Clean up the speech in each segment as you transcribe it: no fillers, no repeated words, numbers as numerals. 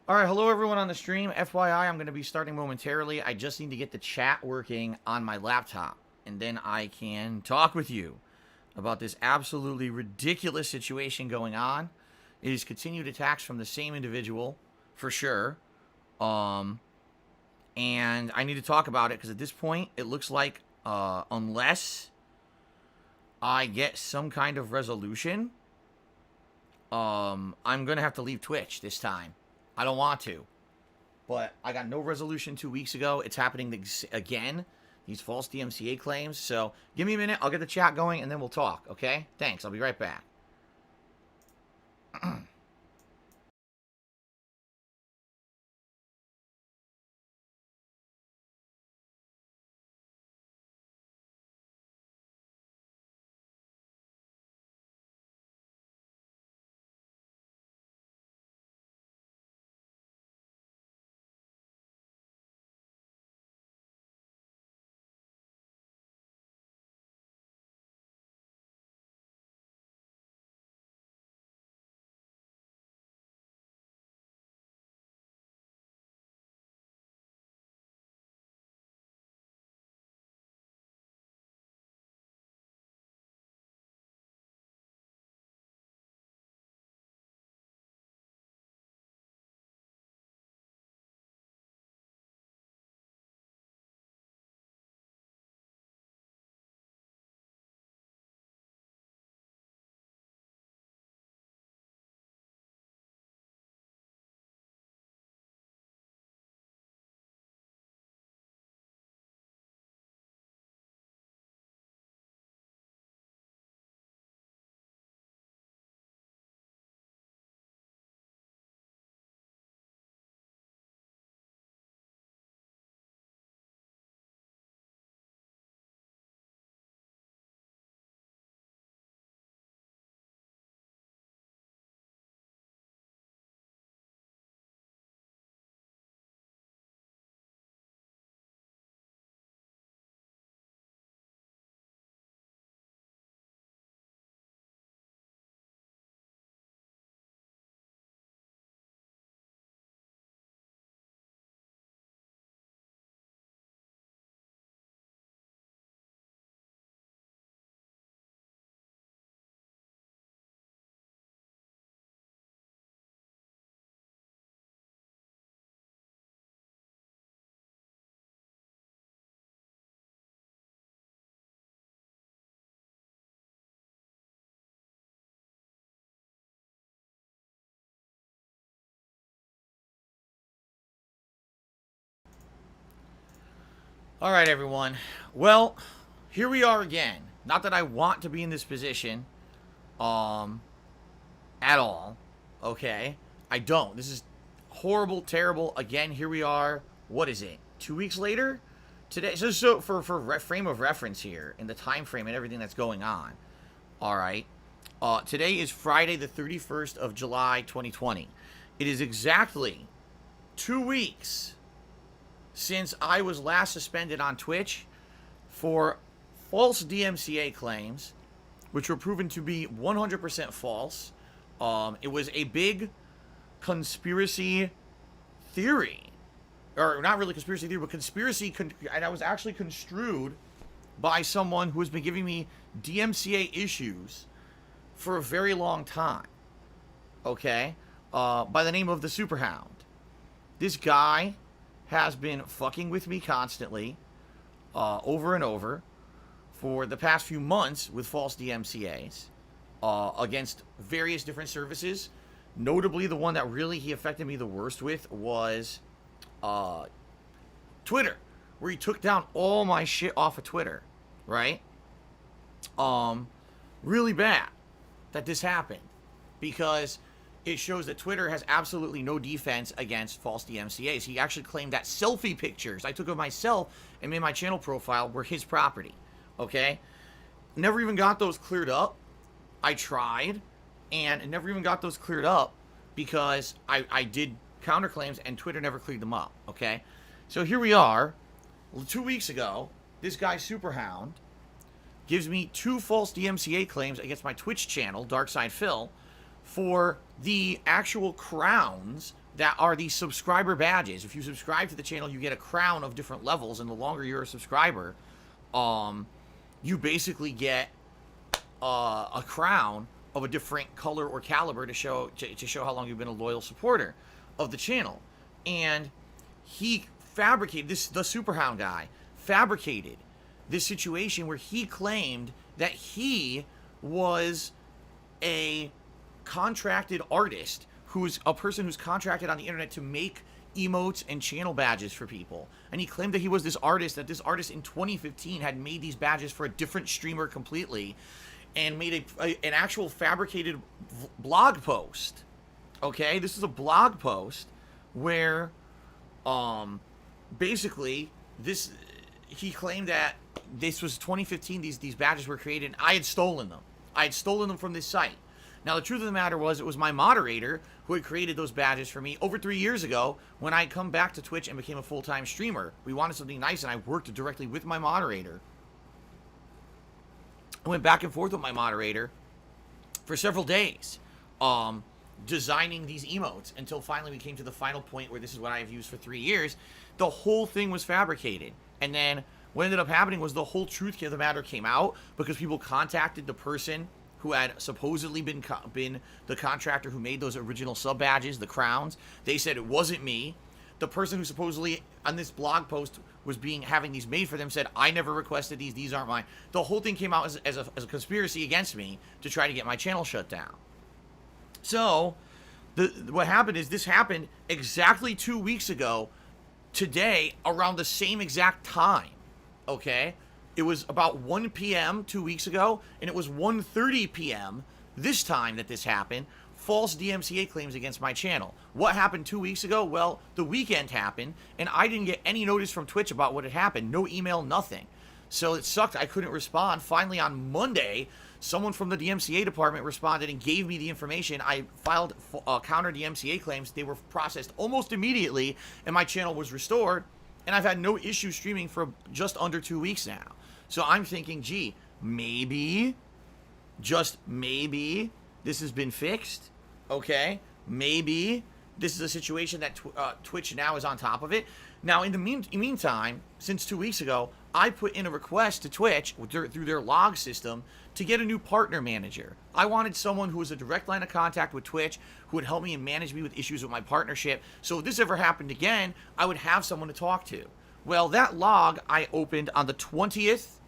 Alright, hello everyone on the stream. FYI, I'm going to be starting momentarily. I just need to get the chat working on my laptop. And then I can talk with you about this absolutely ridiculous situation going on. It is continued attacks from the same individual, for sure. And I need to talk about it because at this point, it looks like unless I get some kind of resolution, I'm going to have to leave Twitch this time. I don't want to, but I got no resolution 2 weeks ago. It's happening again, these false DMCA claims. So give me a minute. I'll get the chat going, and then we'll talk, okay? Thanks. I'll be right back. All right, everyone. Well, here we are again. Not that I want to be in this position, at all. Okay, I don't. This is horrible, terrible. Again, here we are. What is it? 2 weeks later, today. So for frame of reference here in the time frame and everything that's going on. All right. Today is Friday, the 31st of July, 2020. It is exactly 2 weeks since I was last suspended on Twitch for false DMCA claims, which were proven to be 100% false. It was a big conspiracy theory. Or not really conspiracy theory, but conspiracy, and I was actually construed by someone who has been giving me DMCA issues for a very long time. Okay? By the name of the Superhound. This guy has been fucking with me constantly, over and over, for the past few months with false DMCAs, against various different services. Notably, the one that really he affected me the worst with was Twitter, where he took down all my shit off of Twitter, right? Really bad that this happened, because it shows that Twitter has absolutely no defense against false DMCAs. He actually claimed that selfie pictures I took of myself and made my channel profile were his property. Okay? Never even got those cleared up. I tried, and never even got those cleared up because I did counterclaims and Twitter never cleared them up. Okay? So here we are. 2 weeks ago, this guy Superhound gives me 2 false DMCA claims against my Twitch channel, Darkside Phil, for the actual crowns that are these subscriber badges. If you subscribe to the channel, you get a crown of different levels, and the longer you're a subscriber, you basically get a crown of a different color or caliber to show how long you've been a loyal supporter of the channel. And he fabricated this, the Superhound guy fabricated this situation where he claimed that he was a contracted artist, who's a person who's contracted on the internet to make emotes and channel badges for people. And he claimed that he was this artist, that this artist in 2015 had made these badges for a different streamer completely, and made an actual fabricated blog post. Okay, this is a blog post where basically he claimed that this was 2015, these badges were created, and I had stolen them. I had stolen them from this site. Now, the truth of the matter was, it was my moderator who had created those badges for me over 3 years ago when I had come back to Twitch and became a full-time streamer. We wanted something nice, and I worked directly with my moderator. I went back and forth with my moderator for several days, designing these emotes, until finally we came to the final point where this is what I have used for 3 years. The whole thing was fabricated. And then what ended up happening was the whole truth of the matter came out, because people contacted the person who had supposedly been the contractor who made those original sub badges, the crowns. They said it wasn't me. The person who supposedly on this blog post was having these made for them said, I never requested these aren't mine. The whole thing came out as a conspiracy against me to try to get my channel shut down. So what happened is, this happened exactly 2 weeks ago today, around the same exact time. Okay, it was about 1 p.m. 2 weeks ago, and it was 1:30 p.m. this time that this happened. False DMCA claims against my channel. What happened 2 weeks ago? Well, the weekend happened, and I didn't get any notice from Twitch about what had happened. No email, nothing. So it sucked. I couldn't respond. Finally, on Monday, someone from the DMCA department responded and gave me the information. I filed counter DMCA claims. They were processed almost immediately, and my channel was restored. And I've had no issue streaming for just under 2 weeks now. So I'm thinking, gee, maybe, just maybe, this has been fixed. Okay, maybe this is a situation that Twitch now is on top of it. Now, in the meantime, since 2 weeks ago, I put in a request to Twitch through their log system to get a new partner manager. I wanted someone who was a direct line of contact with Twitch, who would help me and manage me with issues with my partnership. So if this ever happened again, I would have someone to talk to. Well, that log I opened on the 20th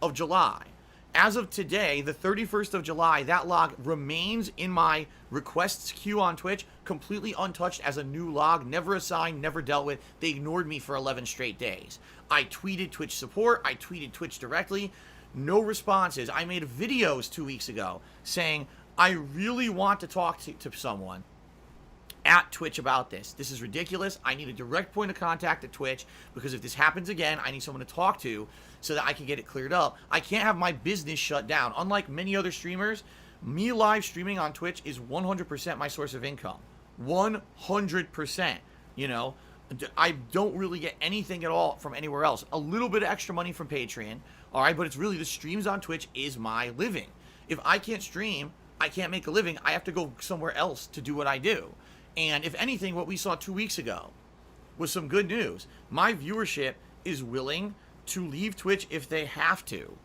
of July. As of today, the 31st of July, that log remains in my requests queue on Twitch, completely untouched as a new log, never assigned, never dealt with. They ignored me for 11 straight days. I tweeted Twitch support. I tweeted Twitch directly. No responses. I made videos 2 weeks ago saying, I really want to talk to someone at Twitch about this. This is ridiculous. I need a direct point of contact at Twitch, because if this happens again, I need someone to talk to so that I can get it cleared up. I can't have my business shut down. Unlike many other streamers, me live streaming on Twitch is 100% my source of income. 100%. You know, I don't really get anything at all from anywhere else. A little bit of extra money from Patreon, all right, but it's really the streams on Twitch is my living. If I can't stream, I can't make a living. I have to go somewhere else to do what I do. And if anything, what we saw 2 weeks ago was some good news. My viewership is willing to leave Twitch if they have to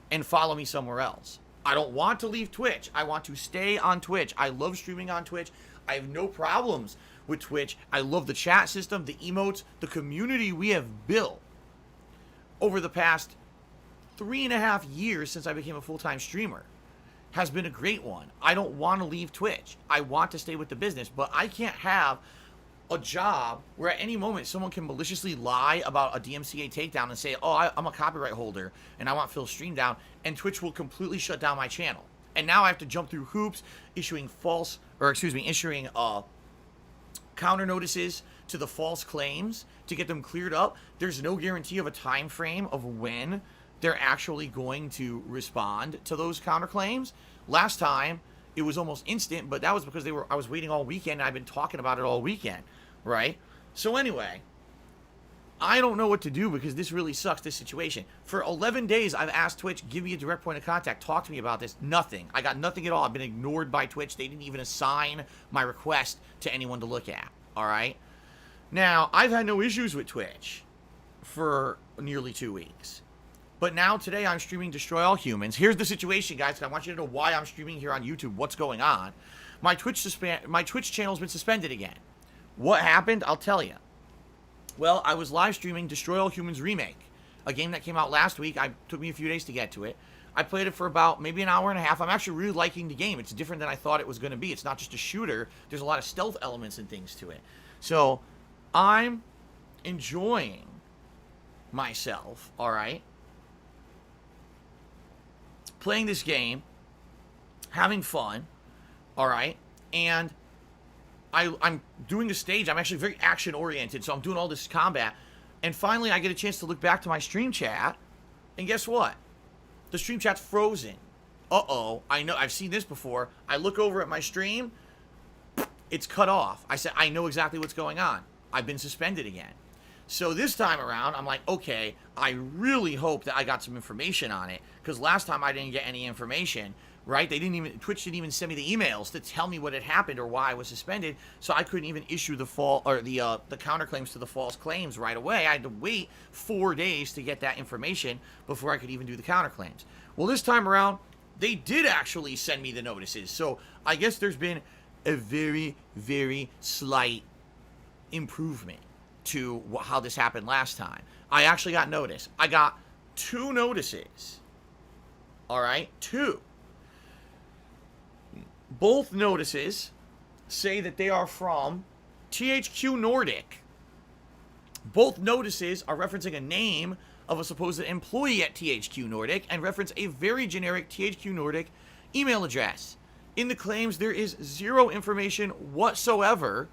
and follow me somewhere else. I don't want to leave Twitch. I want to stay on Twitch. I love streaming on Twitch. I have no problems with Twitch. I love the chat system, the emotes, the community we have built over the past 3.5 years since I became a full-time streamer has been a great one. I don't want to leave Twitch. I want to stay with the business, but I can't have a job where at any moment someone can maliciously lie about a DMCA takedown and say, oh, I'm a copyright holder and I want Phil's stream down, and Twitch will completely shut down my channel. And now I have to jump through hoops, issuing counter notices to the false claims to get them cleared up. There's no guarantee of a time frame of when they're actually going to respond to those counterclaims. Last time, it was almost instant, but that was because I was waiting all weekend, and I've been talking about it all weekend, right? So anyway, I don't know what to do, because this really sucks, this situation. For 11 days, I've asked Twitch, give me a direct point of contact, talk to me about this. Nothing. I got nothing at all. I've been ignored by Twitch. They didn't even assign my request to anyone to look at, All right. Now, I've had no issues with Twitch for nearly 2 weeks. But now today I'm streaming Destroy All Humans. Here's the situation, guys. I want you to know why I'm streaming here on YouTube. What's going on? My Twitch channel's been suspended again. What happened? I'll tell you. Well, I was live streaming Destroy All Humans Remake, a game that came out last week. It took me a few days to get to it. I played it for about maybe an hour and a half. I'm actually really liking the game. It's different than I thought it was going to be. It's not just a shooter. There's a lot of stealth elements and things to it. So I'm enjoying myself, all right? Playing this game, having fun, all right? And I'm doing a stage. I'm actually very action-oriented, so I'm doing all this combat. And finally, I get a chance to look back to my stream chat, and guess what? The stream chat's frozen. Uh-oh. I know. I've seen this before. I look over at my stream. It's cut off. I said, I know exactly what's going on. I've been suspended again. So this time around, I'm like, okay, I really hope that I got some information on it, because last time I didn't get any information, right? Twitch didn't even send me the emails to tell me what had happened or why I was suspended, so I couldn't even issue the counterclaims to the false claims right away. I had to wait 4 days to get that information before I could even do the counterclaims. Well, this time around, they did actually send me the notices, so I guess there's been a very, very slight improvement to how this happened last time. I actually got notice. I got 2 notices. All right, 2. Both notices say that they are from THQ Nordic. Both notices are referencing a name of a supposed employee at THQ Nordic and reference a very generic THQ Nordic email address. In the claims, there is 0 information whatsoever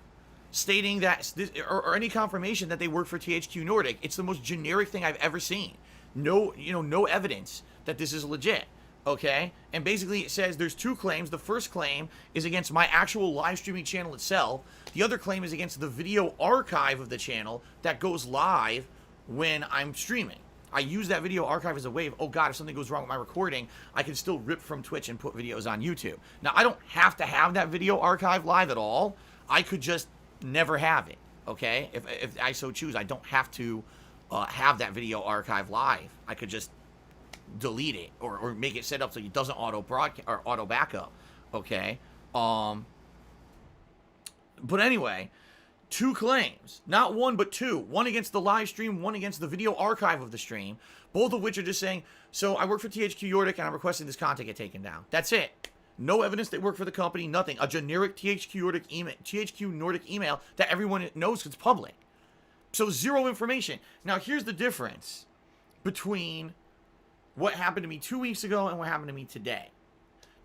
stating that or any confirmation that they work for THQ Nordic. It's the most generic thing I've ever seen. No evidence that this is legit. Okay? And basically it says there's 2 claims. The first claim is against my actual live streaming channel itself. The other claim is against the video archive of the channel that goes live when I'm streaming. I use that video archive as a way of, oh God, if something goes wrong with my recording, I can still rip from Twitch and put videos on YouTube. Now, I don't have to have that video archive live at all. I could just never have it, okay? If I so choose, I don't have to have that video archive live. I could just delete it or make it set up so it doesn't auto broadcast or auto backup, okay? But anyway, 2 claims, not 1 but 2. 1 against the live stream, 1 against the video archive of the stream, both of which are just saying, so I work for THQ Nordic and I'm requesting this content get taken down. That's it. No evidence they work for the company, nothing. A generic THQ Nordic email that everyone knows it's public. So 0 information. Now here's the difference between what happened to me 2 weeks ago and what happened to me today.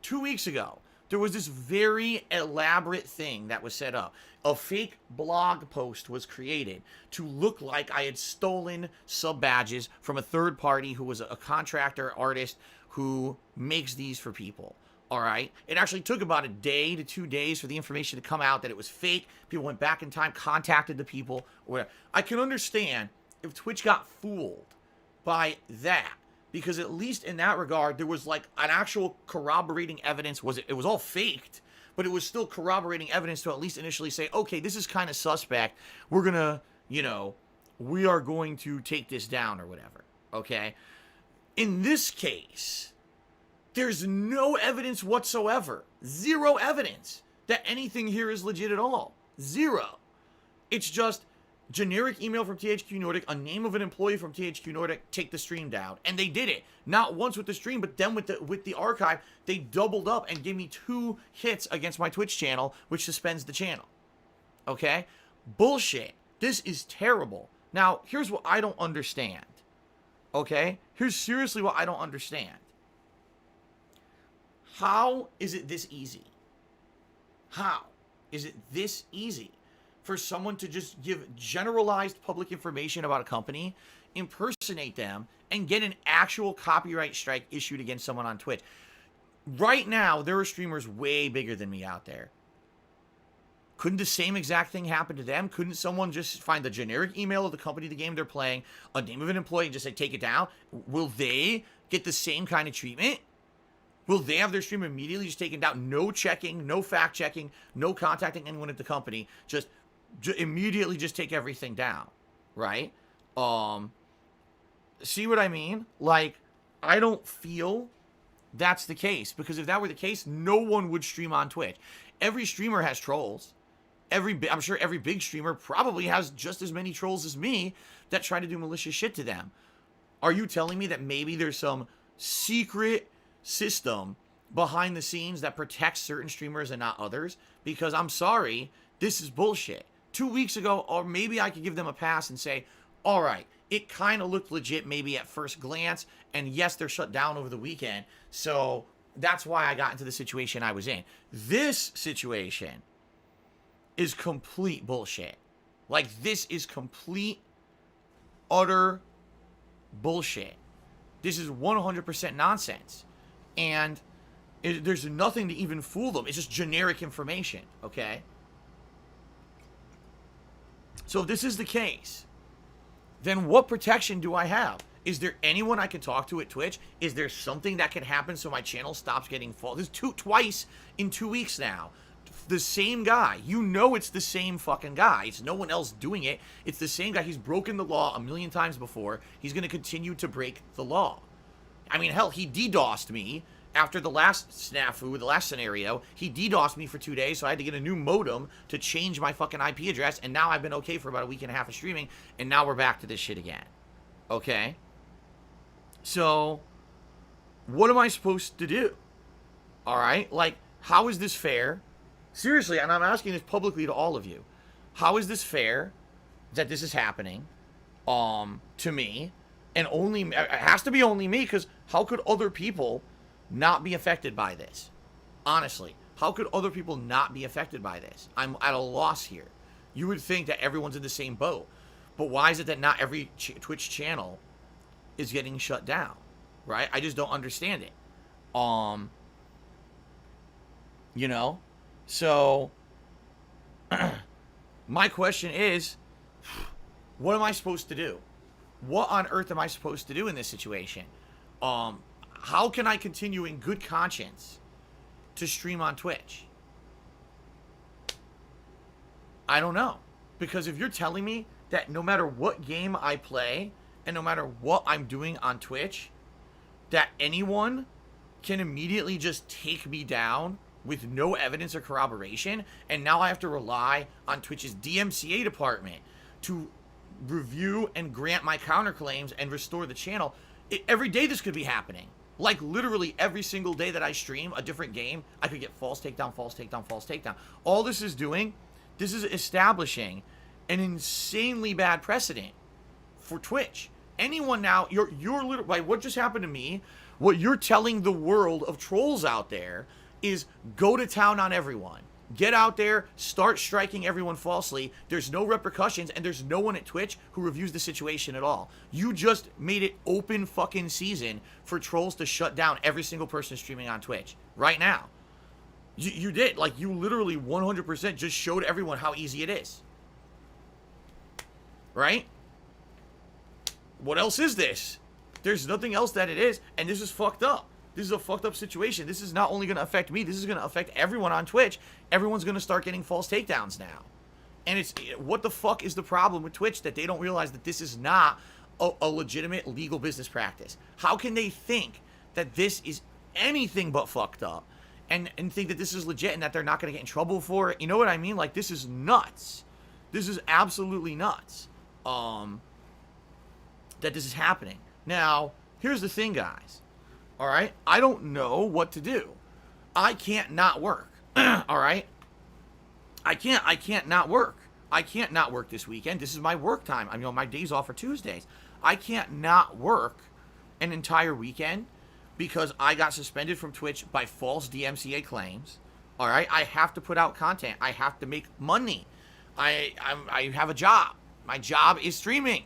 2 weeks ago, there was this very elaborate thing that was set up. A fake blog post was created to look like I had stolen sub badges from a third party who was a contractor artist who makes these for people. All right. It actually took about a day to 2 days for the information to come out that it was fake. People went back in time, contacted the people. Or whatever. I can understand if Twitch got fooled by that, because at least in that regard, there was like an actual corroborating evidence. It was all faked, but it was still corroborating evidence to at least initially say, okay, this is kind of suspect. We're going to, we are going to take this down or whatever. Okay. In this case, there's no evidence whatsoever. 0 evidence that anything here is legit at all. 0. It's just generic email from THQ Nordic, a name of an employee from THQ Nordic, take the stream down. And they did it. Not once with the stream, but then with the archive, they doubled up and gave me 2 hits against my Twitch channel, which suspends the channel. Okay? Bullshit. This is terrible. Now, here's what I don't understand. Okay? Here's seriously what I don't understand. How is it this easy? How is it this easy for someone to just give generalized public information about a company, impersonate them, and get an actual copyright strike issued against someone on Twitch? Right now, there are streamers way bigger than me out there. Couldn't the same exact thing happen to them? Couldn't someone just find the generic email of the company, the game they're playing, a name of an employee, and just say, take it down? Will they get the same kind of treatment? Will they have their stream immediately just taken down? No checking, no fact checking, no contacting anyone at the company. Just immediately just take everything down, right? See what I mean? Like, I don't feel that's the case, because if that were the case, no one would stream on Twitch. Every streamer has trolls. I'm sure every big streamer probably has just as many trolls as me that try to do malicious shit to them. Are you telling me that maybe there's some secret system behind the scenes that protects certain streamers and not others? Because I'm sorry, this is bullshit. 2 weeks ago, or maybe I could give them a pass and say, all right, it kind of looked legit maybe at first glance, and yes, they're shut down over the weekend, so that's why I got into the situation I was in. This situation is complete bullshit. Like, this is complete, utter bullshit. This is 100% nonsense. And there's nothing to even fool them. It's just generic information, okay? So if this is the case, then what protection do I have? Is there anyone I can talk to at Twitch? Is there something that can happen so my channel stops getting full? This is twice in 2 weeks now. The same guy. You know it's the same fucking guy. It's no one else doing it. It's the same guy. He's broken the law a million times before. He's going to continue to break the law. I mean, hell, he DDoSed me after the last snafu, the last scenario. He DDoSed me for 2 days, so I had to get a new modem to change my fucking IP address, and now I've been okay for about a week and a half of streaming, and now we're back to this shit again. Okay? So, what am I supposed to do? Alright? Like, how is this fair? Seriously, and I'm asking this publicly to all of you. How is this fair that this is happening to me? And only, it has to be only me, because how could other people not be affected by this? Honestly, how could other people not be affected by this? I'm at a loss here. You would think that everyone's in the same boat. But why is it that not every Twitch channel is getting shut down? Right? I just don't understand it. You know? So, my question is, what am I supposed to do? What on earth am I supposed to do in this situation? How can I continue in good conscience to stream on Twitch? I don't know. Because if you're telling me that no matter what game I play, and no matter what I'm doing on Twitch, that anyone can immediately just take me down with no evidence or corroboration, and now I have to rely on Twitch's DMCA department to review and grant my counterclaims and restore the channel. Every day this could be happening. Like, literally every single day that I stream a different game, I could get false takedown, false takedown, false takedown. All this is doing, this is establishing an insanely bad precedent for Twitch. Anyone now, you're literally, like, what just happened to me, what you're telling the world of trolls out there is go to town on everyone. Get out there, start striking everyone falsely. There's no repercussions, and there's no one at Twitch who reviews the situation at all. You just made it open fucking season for trolls to shut down every single person streaming on Twitch right now. You did. Like, you literally 100% just showed everyone how easy it is. Right? What else is this? There's nothing else that it is, and this is fucked up. This is a fucked up situation. This is not only going to affect me, this is going to affect everyone on Twitch. Everyone's going to start getting false takedowns now. And it's, what the fuck is the problem with Twitch that they don't realize that this is not a legitimate legal business practice? How can they think that this is anything but fucked up and think that this is legit and that they're not going to get in trouble for it? You know what I mean? Like, this is nuts. This is absolutely nuts. That this is happening. Now, here's the thing, guys. All right, I don't know what to do. I can't not work. All right, I can't not work. I can't not work this weekend. This is my work time. I mean, my days off are Tuesdays. I can't not work an entire weekend because I got suspended from Twitch by false DMCA claims. All right, I have to put out content. I have to make money. I have a job. My job is streaming.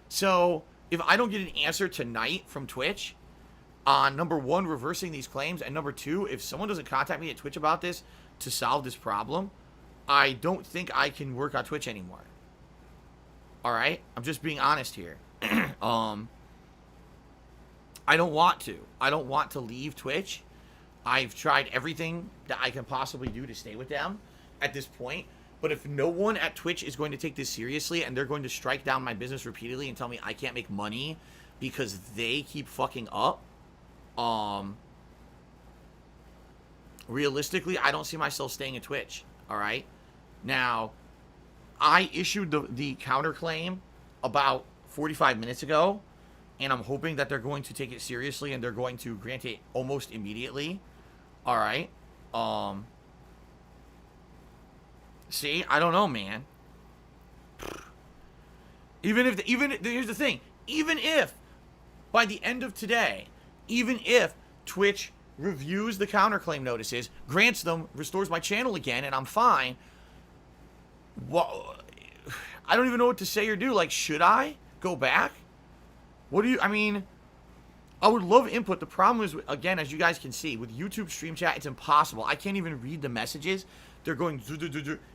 So if I don't get an answer tonight from Twitch on, number one, reversing these claims, and number two, if someone doesn't contact me at Twitch about this to solve this problem, I don't think I can work on Twitch anymore. All right? I'm just being honest here. I don't want to. I don't want to leave Twitch. I've tried everything that I can possibly do to stay with them at this point. But if no one at Twitch is going to take this seriously and they're going to strike down my business repeatedly and tell me I can't make money because they keep fucking up, realistically, I don't see myself staying at Twitch. All right. Now, I issued the counterclaim about 45 minutes ago, and I'm hoping that they're going to take it seriously and they're going to grant it almost immediately. All right. See, I don't know, man. Here's the thing. Even if by the end of today, even if Twitch reviews the counterclaim notices, grants them, restores my channel again, and I'm fine, I don't even know what to say or do. Like, should I go back? I mean, I would love input. The problem is, again, as you guys can see, with YouTube Stream Chat, it's impossible. I can't even read the messages. They're going,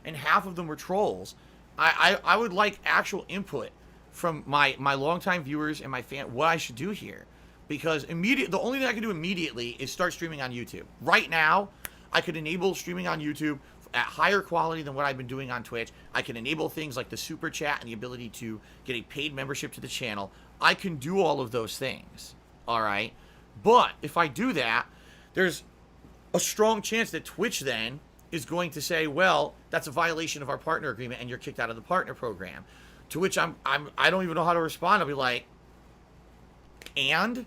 and half of them were trolls. I would like actual input from my longtime viewers and my what I should do here. Because the only thing I can do immediately is start streaming on YouTube. Right now, I could enable streaming on YouTube at higher quality than what I've been doing on Twitch. I can enable things like the super chat and the ability to get a paid membership to the channel. I can do all of those things. All right. But if I do that, there's a strong chance that Twitch then is going to say, well, that's a violation of our partner agreement and you're kicked out of the partner program. To which I don't even know how to respond. I'll be like, and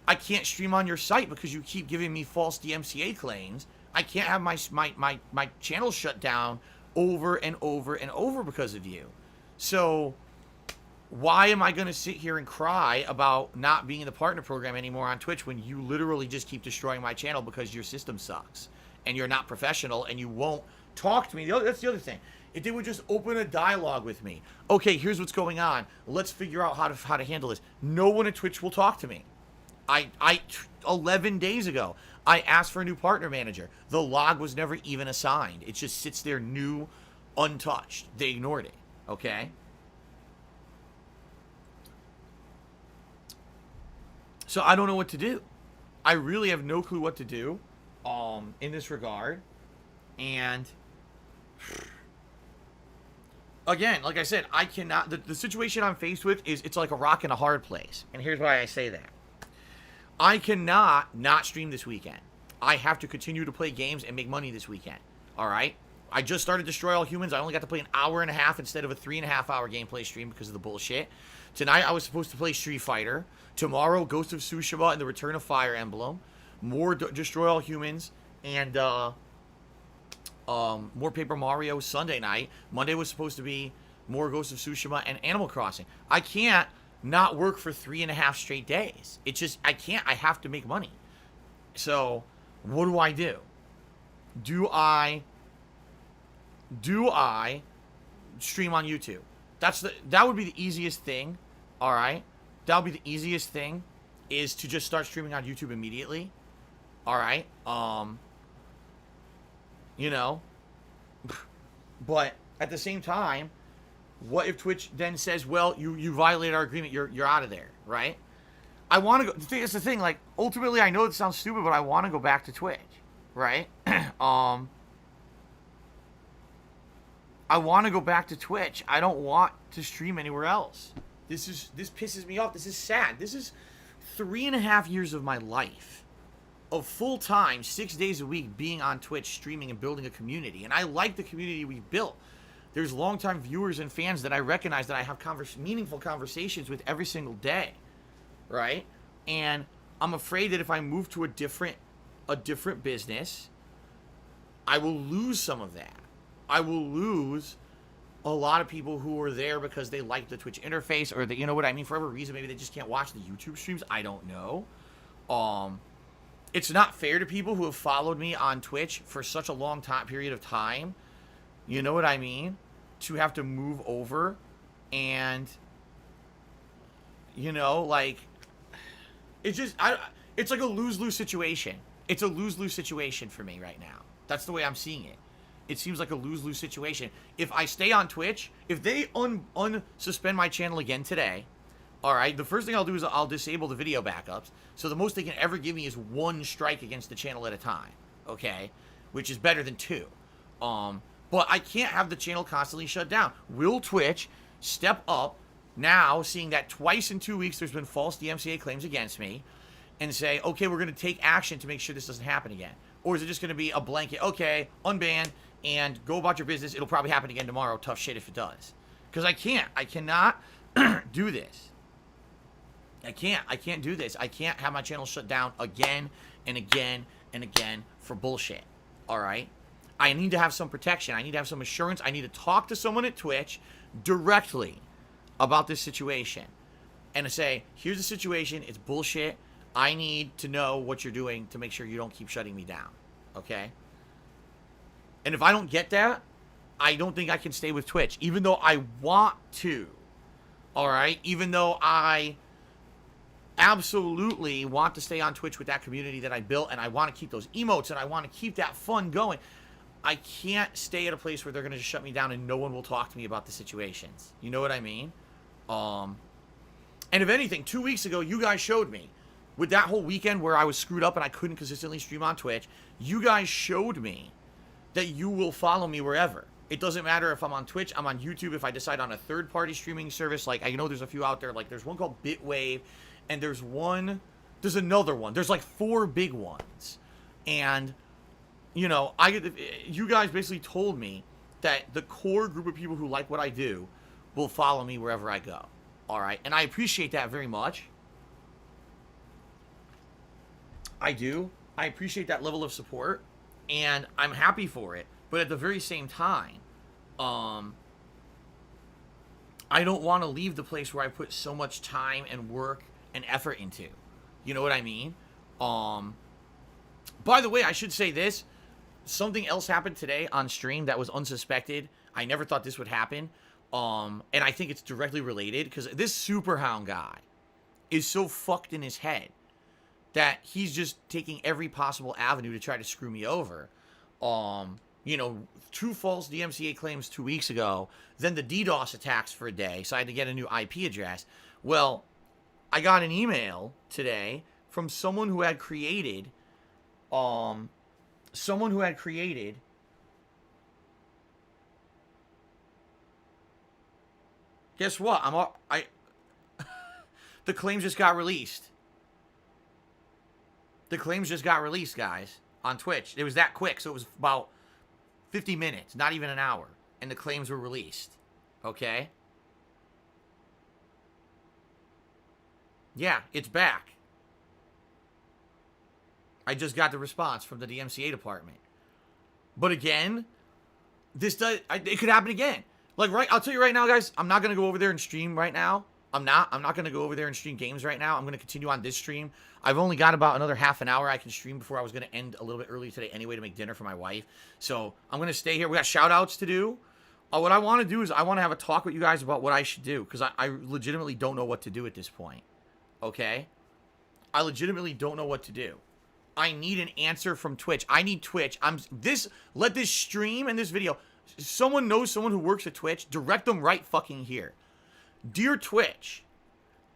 I can't stream on your site because you keep giving me false DMCA claims. I can't have my channel shut down over and over and over because of you. So why am I going to sit here and cry about not being in the partner program anymore on Twitch when you literally just keep destroying my channel because your system sucks and you're not professional and you won't talk to me? That's the other thing. If they would just open a dialogue with me. Okay, here's what's going on. Let's figure out how to handle this. No one at Twitch will talk to me. 11 days ago, I asked for a new partner manager. The log was never even assigned. It just sits there new, untouched. They ignored it. Okay? So I don't know what to do. I really have no clue what to do in this regard. And again, like I said, I cannot, the situation I'm faced with is it's like a rock in a hard place. And here's why I say that. I cannot not stream this weekend. I have to continue to play games and make money this weekend. All right? I just started Destroy All Humans. I only got to play an hour and a half instead of a 3.5 hour gameplay stream because of the bullshit. Tonight, I was supposed to play Street Fighter. Tomorrow, Ghost of Tsushima and the Return of Fire Emblem. More Destroy All Humans. And, more Paper Mario Sunday night. Monday was supposed to be more Ghost of Tsushima and Animal Crossing. I can't not work for 3.5 straight days. It's just, I can't. I have to make money. So, what do I do? Do I stream on YouTube? That would be the easiest thing. All right? That would be the easiest thing, is to just start streaming on YouTube immediately. All right? You know, but at the same time, what if Twitch then says, well, you violated our agreement, you're out of there, right? I want to go, it's the thing, like, ultimately, I know it sounds stupid, but I want to go back to Twitch, right? I want to go back to Twitch. I don't want to stream anywhere else. This pisses me off. This is sad. This is 3.5 years of my life of full-time, 6 days a week being on Twitch, streaming and building a community. And I like the community we've built. There's longtime viewers and fans that I recognize that I have meaningful conversations with every single day, right? And I'm afraid that if I move to a different business, I will lose some of that. I will lose a lot of people who are there because they like the Twitch interface, or that, you know what I mean, for whatever reason, maybe they just can't watch the YouTube streams. I don't know. It's not fair to people who have followed me on Twitch for such a long period of time. You know what I mean? To have to move over and, you know, like, it's just, it's like a lose-lose situation. It's a lose-lose situation for me right now. That's the way I'm seeing it. It seems like a lose-lose situation. If I stay on Twitch, if they unsuspend my channel again today, all right, the first thing I'll do is I'll disable the video backups. So the most they can ever give me is 1 strike against the channel at a time, okay? Which is better than 2. But I can't have the channel constantly shut down. Will Twitch step up now, seeing that twice in 2 weeks there's been false DMCA claims against me, and say, okay, we're going to take action to make sure this doesn't happen again? Or is it just going to be a blanket, okay, unban, and go about your business, it'll probably happen again tomorrow, tough shit if it does? Because I cannot do this. I can't do this. I can't have my channel shut down again and again and again for bullshit, all right? I need to have some protection. I need to have some assurance. I need to talk to someone at Twitch directly about this situation and to say, here's the situation, it's bullshit. I need to know what you're doing to make sure you don't keep shutting me down, okay? And if I don't get that, I don't think I can stay with Twitch, even though I want to, all right? Even though I absolutely want to stay on Twitch with that community that I built, and I want to keep those emotes, and I want to keep that fun going. I can't stay at a place where they're going to just shut me down and no one will talk to me about the situations. You know what I mean? And if anything, 2 weeks ago, you guys showed me, with that whole weekend where I was screwed up and I couldn't consistently stream on Twitch, you guys showed me that you will follow me wherever. It doesn't matter if I'm on Twitch, I'm on YouTube, if I decide on a third-party streaming service, like I know there's a few out there, like there's one called Bitwave, and there's another one. There's like 4 big ones. And, you know, you guys basically told me that the core group of people who like what I do will follow me wherever I go. All right? And I appreciate that very much. I do. I appreciate that level of support. And I'm happy for it. But at the very same time, I don't want to leave the place where I put so much time and work and effort into. You know what I mean? By the way, I should say this. Something else happened today on stream that was unsuspected. I never thought this would happen. And I think it's directly related because this Superhound guy is so fucked in his head that he's just taking every possible avenue to try to screw me over. You know, 2 false DMCA claims 2 weeks ago, then the DDoS attacks for a day, so I had to get a new IP address. Well, I got an email today from someone who had created, guess what? The claims just got released. The claims just got released, guys, on Twitch. It was that quick, so it was about 50 minutes, not even an hour, and the claims were released. Okay? Yeah, it's back. I just got the response from the DMCA department. But again, it could happen again. Like, right, I'll tell you right now, guys, I'm not going to go over there and stream right now. I'm not going to go over there and stream games right now. I'm going to continue on this stream. I've only got about another half an hour I can stream before I was going to end a little bit early today anyway to make dinner for my wife. So I'm going to stay here. We got shout outs to do. What I want to do is I want to have a talk with you guys about what I should do because I legitimately don't know what to do at this point. Okay? I legitimately don't know what to do. I need an answer from Twitch. I need Twitch. Let this stream and this video, someone knows someone who works at Twitch, direct them right fucking here. Dear Twitch,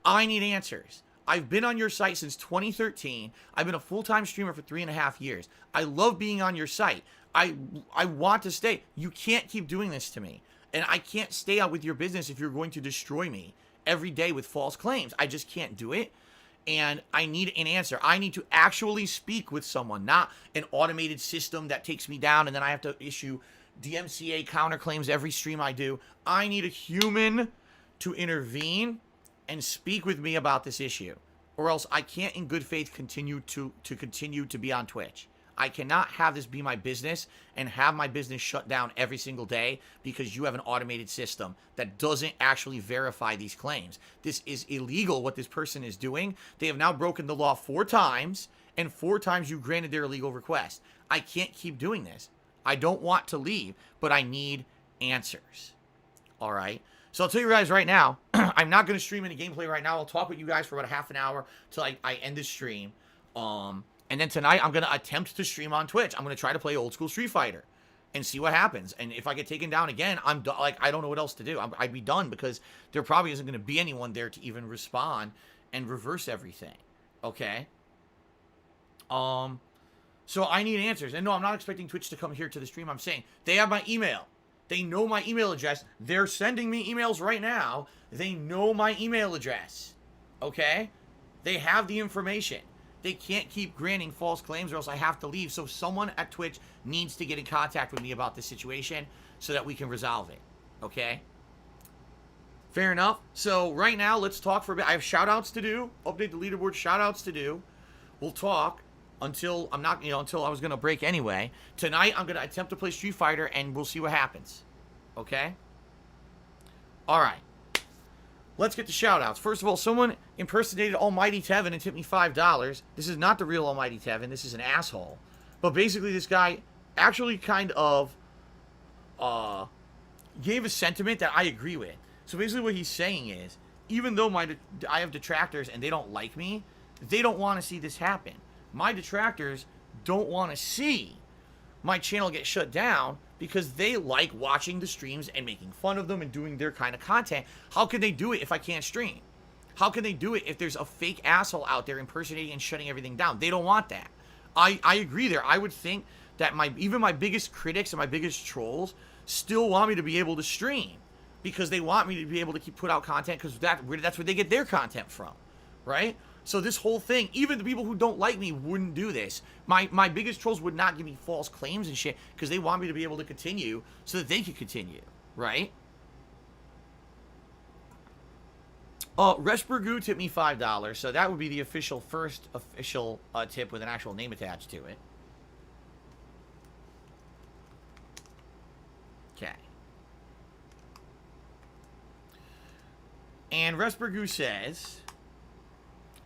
I need answers. I've been on your site since 2013. I've been a full-time streamer for 3.5 years. I love being on your site. I want to stay. You can't keep doing this to me. And I can't stay out with your business if you're going to destroy me every day with false claims. I just can't do it. And I need an answer. I need to actually speak with someone, not an automated system that takes me down and then I have to issue DMCA counterclaims every stream I do. I need a human to intervene and speak with me about this issue, or else I can't in good faith continue to be on Twitch. I cannot have this be my business and have my business shut down every single day because you have an automated system that doesn't actually verify these claims. This is illegal what this person is doing. They have now broken the law 4 times, and 4 times you granted their illegal request. I can't keep doing this. I don't want to leave, but I need answers. All right? So I'll tell you guys right now, I'm not going to stream any gameplay right now. I'll talk with you guys for about a half an hour till I end this stream. And then tonight, I'm going to attempt to stream on Twitch. I'm going to try to play old school Street Fighter and see what happens. And if I get taken down again, I'm like, I don't know what else to do. I'd be done because there probably isn't going to be anyone there to even respond and reverse everything. Okay? So I need answers. And no, I'm not expecting Twitch to come here to the stream. I'm saying they have my email. They know my email address. They're sending me emails right now. They know my email address. Okay? They have the information. They can't keep granting false claims or else I have to leave. So someone at Twitch needs to get in contact with me about this situation so that we can resolve it. Okay? Fair enough. So right now, let's talk for a bit. I have shout-outs to do. Update the leaderboard, shout-outs to do. We'll talk until I'm not, until I was going to break anyway. Tonight, I'm going to attempt to play Street Fighter, and we'll see what happens. Okay? All right. Let's get to shout-outs. First of all, someone impersonated Almighty Tevin and tipped me $5. This is not the real Almighty Tevin. This is an asshole. But basically, this guy actually kind of gave a sentiment that I agree with. So basically what he's saying is, even though I have detractors and they don't like me, they don't want to see this happen. My detractors don't want to see my channel get shut down because they like watching the streams and making fun of them and doing their kind of content. How can they do it if I can't stream? How can they do it if there's a fake asshole out there impersonating and shutting everything down? They don't want that. I agree there. I would think that even my biggest critics and my biggest trolls still want me to be able to stream because they want me to be able to put out content because that's where they get their content from, right? So this whole thing, even the people who don't like me wouldn't do this. My biggest trolls would not give me false claims and shit because they want me to be able to continue so that they can continue, right? Respergoo tipped me $5, so that would be the first official tip with an actual name attached to it. Okay. And Respergoo says,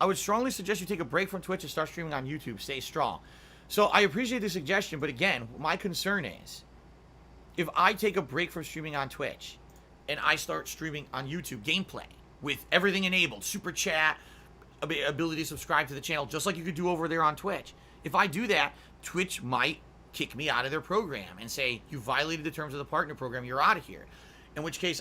I would strongly suggest you take a break from Twitch and start streaming on YouTube. Stay strong. So I appreciate the suggestion, but again, my concern is, if I take a break from streaming on Twitch and I start streaming on YouTube gameplay with everything enabled, super chat, ability to subscribe to the channel, just like you could do over there on Twitch. If I do that, Twitch might kick me out of their program and say, you violated the terms of the partner program, you're out of here. In which case,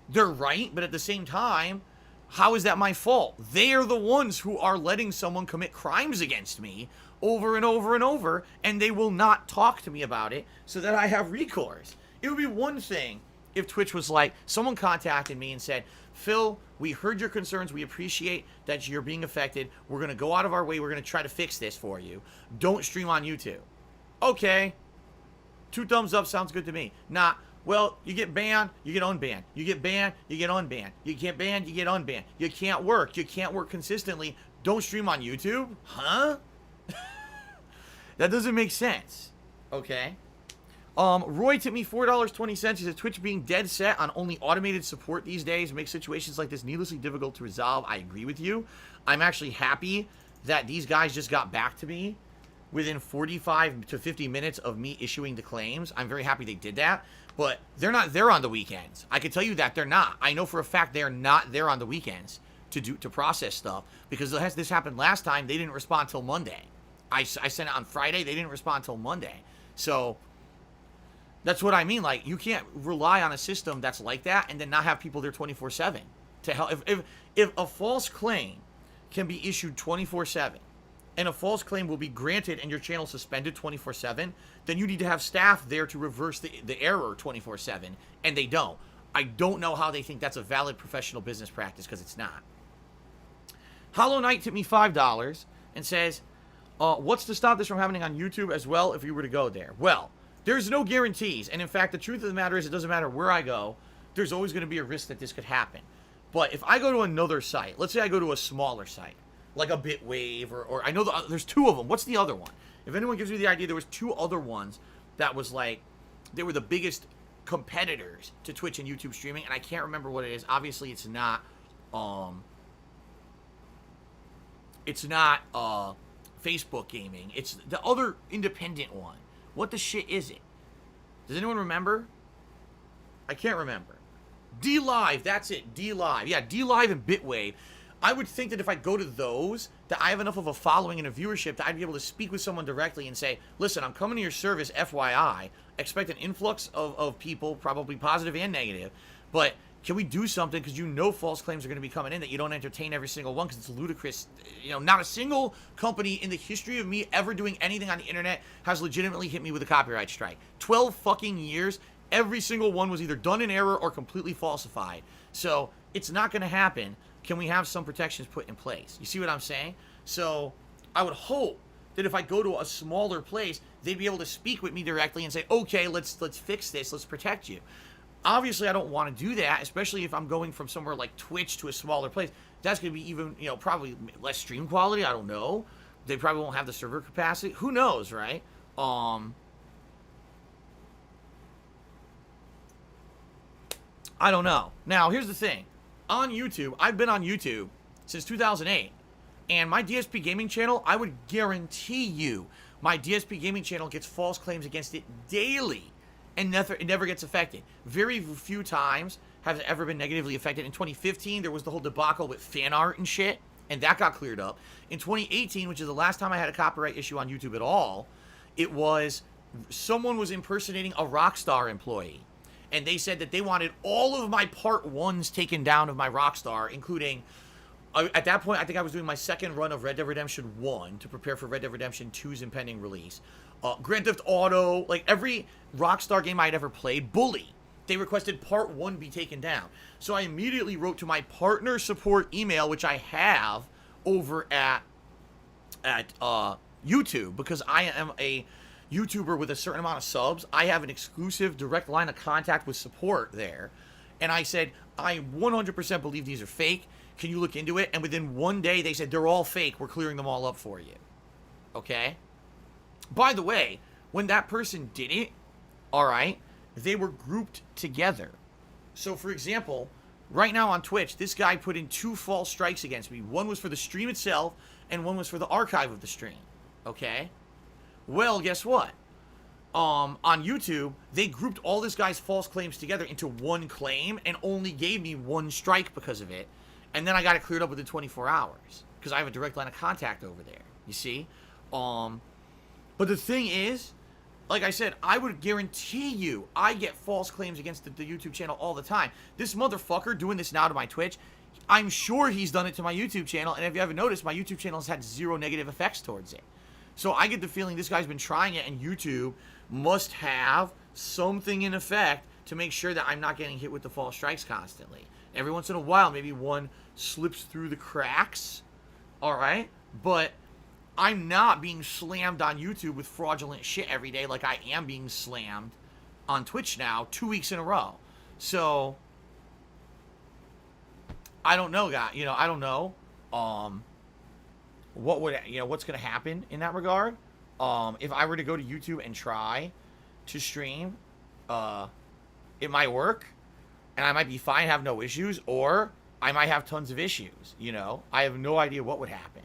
they're right, but at the same time, how is that my fault? They are the ones who are letting someone commit crimes against me over and over and over, and they will not talk to me about it so that I have recourse. It would be one thing if Twitch was like, someone contacted me and said, Phil, we heard your concerns. We appreciate that you're being affected. We're going to go out of our way. We're going to try to fix this for you. Don't stream on YouTube. Okay. 2 thumbs up sounds good to me. Not, well, you get banned, you get unbanned. You get banned, you get unbanned. You get banned, you get unbanned. You can't work. You can't work consistently. Don't stream on YouTube? Huh? That doesn't make sense. Okay. Roy tipped me $4.20. He says, Twitch being dead set on only automated support these days makes situations like this needlessly difficult to resolve. I agree with you. I'm actually happy that these guys just got back to me within 45 to 50 minutes of me issuing the claims. I'm very happy they did that. But they're not there on the weekends. I can tell you that they're not. I know for a fact they're not there on the weekends to process stuff. Because this happened last time. They didn't respond till Monday. I sent it on Friday. They didn't respond till Monday. So that's what I mean. Like, you can't rely on a system that's like that and then not have people there 24/7 to help. If a false claim can be issued 24/7 and a false claim will be granted and your channel suspended 24/7, then you need to have staff there to reverse the error 24/7, and they don't. I don't know how they think that's a valid professional business practice, because it's not. Hollow Knight tipped me $5 and says, what's to stop this from happening on YouTube as well if we were to go there? Well, there's no guarantees, and in fact, the truth of the matter is it doesn't matter where I go, there's always going to be a risk that this could happen. But if I go to another site, let's say I go to a smaller site, like a Bitwave, or I know there's 2 of them. What's the other one? If anyone gives me the idea, there was 2 other ones that was like, they were the biggest competitors to Twitch and YouTube streaming, and I can't remember what it is. Obviously, it's not Facebook Gaming. It's the other independent one. What the shit is it? Does anyone remember? I can't remember. D-Live, that's it. D-Live. Yeah, D-Live and Bitwave. I would think that if I go to those, that I have enough of a following and a viewership that I'd be able to speak with someone directly and say, listen, I'm coming to your service, FYI. Expect an influx of people, probably positive and negative. But Can we do something, because you know false claims are going to be coming in, that you don't entertain every single one, because it's ludicrous. You know, not a single company in the history of me ever doing anything on the internet has legitimately hit me with a copyright strike. 12 fucking years, every single one was either done in error or completely falsified. So it's not going to happen. Can we have some protections put in place? You see what I'm saying? So I would hope that if I go to a smaller place, they'd be able to speak with me directly and say, okay, let's fix this, let's protect you. Obviously, I don't want to do that, especially if I'm going from somewhere like Twitch to a smaller place. That's going to be even, you know, probably less stream quality. I don't know. They probably won't have the server capacity. Who knows, right? I don't know. Now, here's the thing. On YouTube, I've been on YouTube since 2008. And my DSP Gaming channel, I would guarantee you, my DSP Gaming channel gets false claims against it daily. And it never gets affected. Very few times has it ever been negatively affected. In 2015, there was the whole debacle with fan art and shit, and that got cleared up. In 2018, which is the last time I had a copyright issue on YouTube at all, it was someone was impersonating a Rockstar employee. And they said that they wanted all of my part 1s taken down of my Rockstar, including, at that point, I think I was doing my second run of Red Dead Redemption 1 to prepare for Red Dead Redemption 2's impending release. Grand Theft Auto, like every Rockstar game I'd ever played, Bully, they requested part 1 be taken down. So I immediately wrote to my partner support email, which I have over at YouTube, because I am a YouTuber with a certain amount of subs. I have an exclusive direct line of contact with support there. And I said, I 100% believe these are fake. Can you look into it? And within one day, they said, they're all fake. We're clearing them all up for you. Okay? By the way, when that person did it, all right, they were grouped together. So, for example, right now on Twitch, this guy put in 2 false strikes against me. One was for the stream itself, and one was for the archive of the stream. Okay? Well, guess what? On YouTube, they grouped all this guy's false claims together into one claim and only gave me 1 strike because of it. And then I got it cleared up within 24 hours because I have a direct line of contact over there. You see? But the thing is, like I said, I would guarantee you I get false claims against the YouTube channel all the time. This motherfucker doing this now to my Twitch, I'm sure he's done it to my YouTube channel. And if you haven't noticed, my YouTube channel has had 0 negative effects towards it. So I get the feeling this guy's been trying it, and YouTube must have something in effect to make sure that I'm not getting hit with the false strikes constantly. Every once in a while, maybe one slips through the cracks, all right? But I'm not being slammed on YouTube with fraudulent shit every day like I am being slammed on Twitch now 2 weeks in a row. So I don't know, guys. You know, I don't know. What would, you know, what's going to happen in that regard? If I were to go to YouTube and try to stream, it might work, and I might be fine, have no issues, or I might have tons of issues. You know, I have no idea what would happen.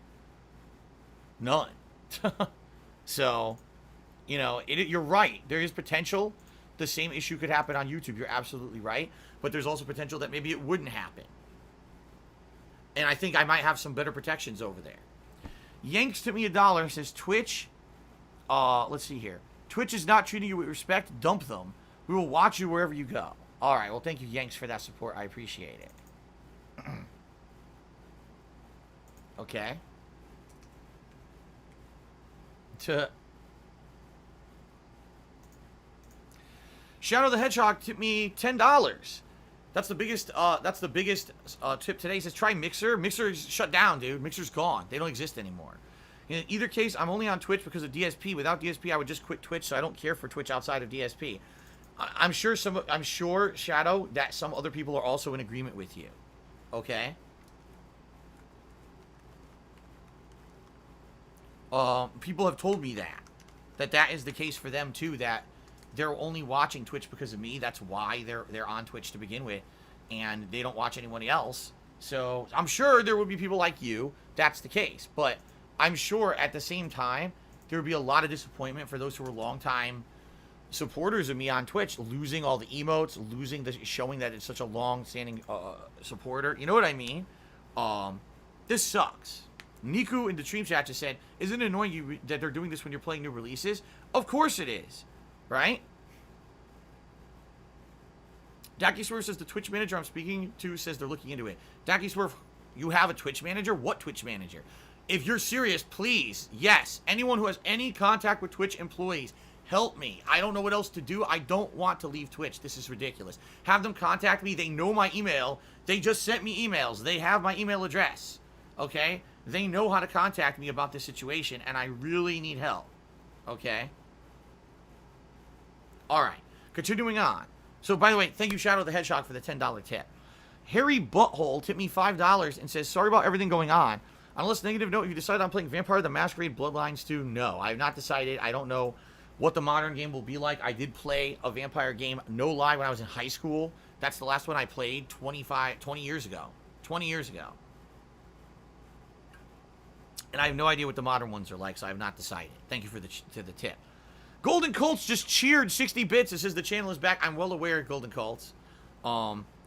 None. So, you know, you're right. There is potential. The same issue could happen on YouTube. You're absolutely right. But there's also potential that maybe it wouldn't happen. And I think I might have some better protections over there. Yanks to me $1 says Twitch. Let's see here. Twitch is not treating you with respect. Dump them. We will watch you wherever you go. All right. Well, thank you, Yanks, for that support. I appreciate it. Okay. Shadow the Hedgehog tipped me $10. That's the biggest tip today. He says try Mixer. Mixer is shut down, dude. Mixer's gone. They don't exist anymore. In either case, I'm only on Twitch because of DSP. Without DSP, I would just quit Twitch, so I don't care for Twitch outside of DSP. I'm sure Shadow, that some other people are also in agreement with you. Okay? People have told me that is the case for them too, that they're only watching Twitch because of me. That's why they're on Twitch to begin with, and they don't watch anybody else. So I'm sure there would be people like you that's the case, but I'm sure at the same time there would be a lot of disappointment for those who were longtime supporters of me on Twitch, losing all the emotes, losing showing that it's such a long-standing supporter. You know what I mean? This sucks. Niku in the stream chat just said, isn't it annoying that they're doing this when you're playing new releases? Of course it is, right? Dacky Swerve says the Twitch manager I'm speaking to says they're looking into it. Dacky Swerve, you have a Twitch manager? What Twitch manager? If you're serious, please, yes. Anyone who has any contact with Twitch employees, help me. I don't know what else to do. I don't want to leave Twitch. This is ridiculous. Have them contact me. They know my email. They just sent me emails. They have my email address. Okay? They know how to contact me about this situation, and I really need help. Okay? All right. Continuing on. So, by the way, thank you, Shadow the Hedgehog, for the $10 tip. Harry Butthole tipped me $5 and says, sorry about everything going on. On a less negative note, have you decided on playing Vampire the Masquerade Bloodlines 2? No, I have not decided. I don't know what the modern game will be like. I did play a vampire game, no lie, when I was in high school. That's the last one I played 20 years ago. 20 years ago. And I have no idea what the modern ones are like, so I have not decided. Thank you for the tip. Golden Colts just cheered 60 bits. It says the channel is back. I'm well aware, Golden Colts.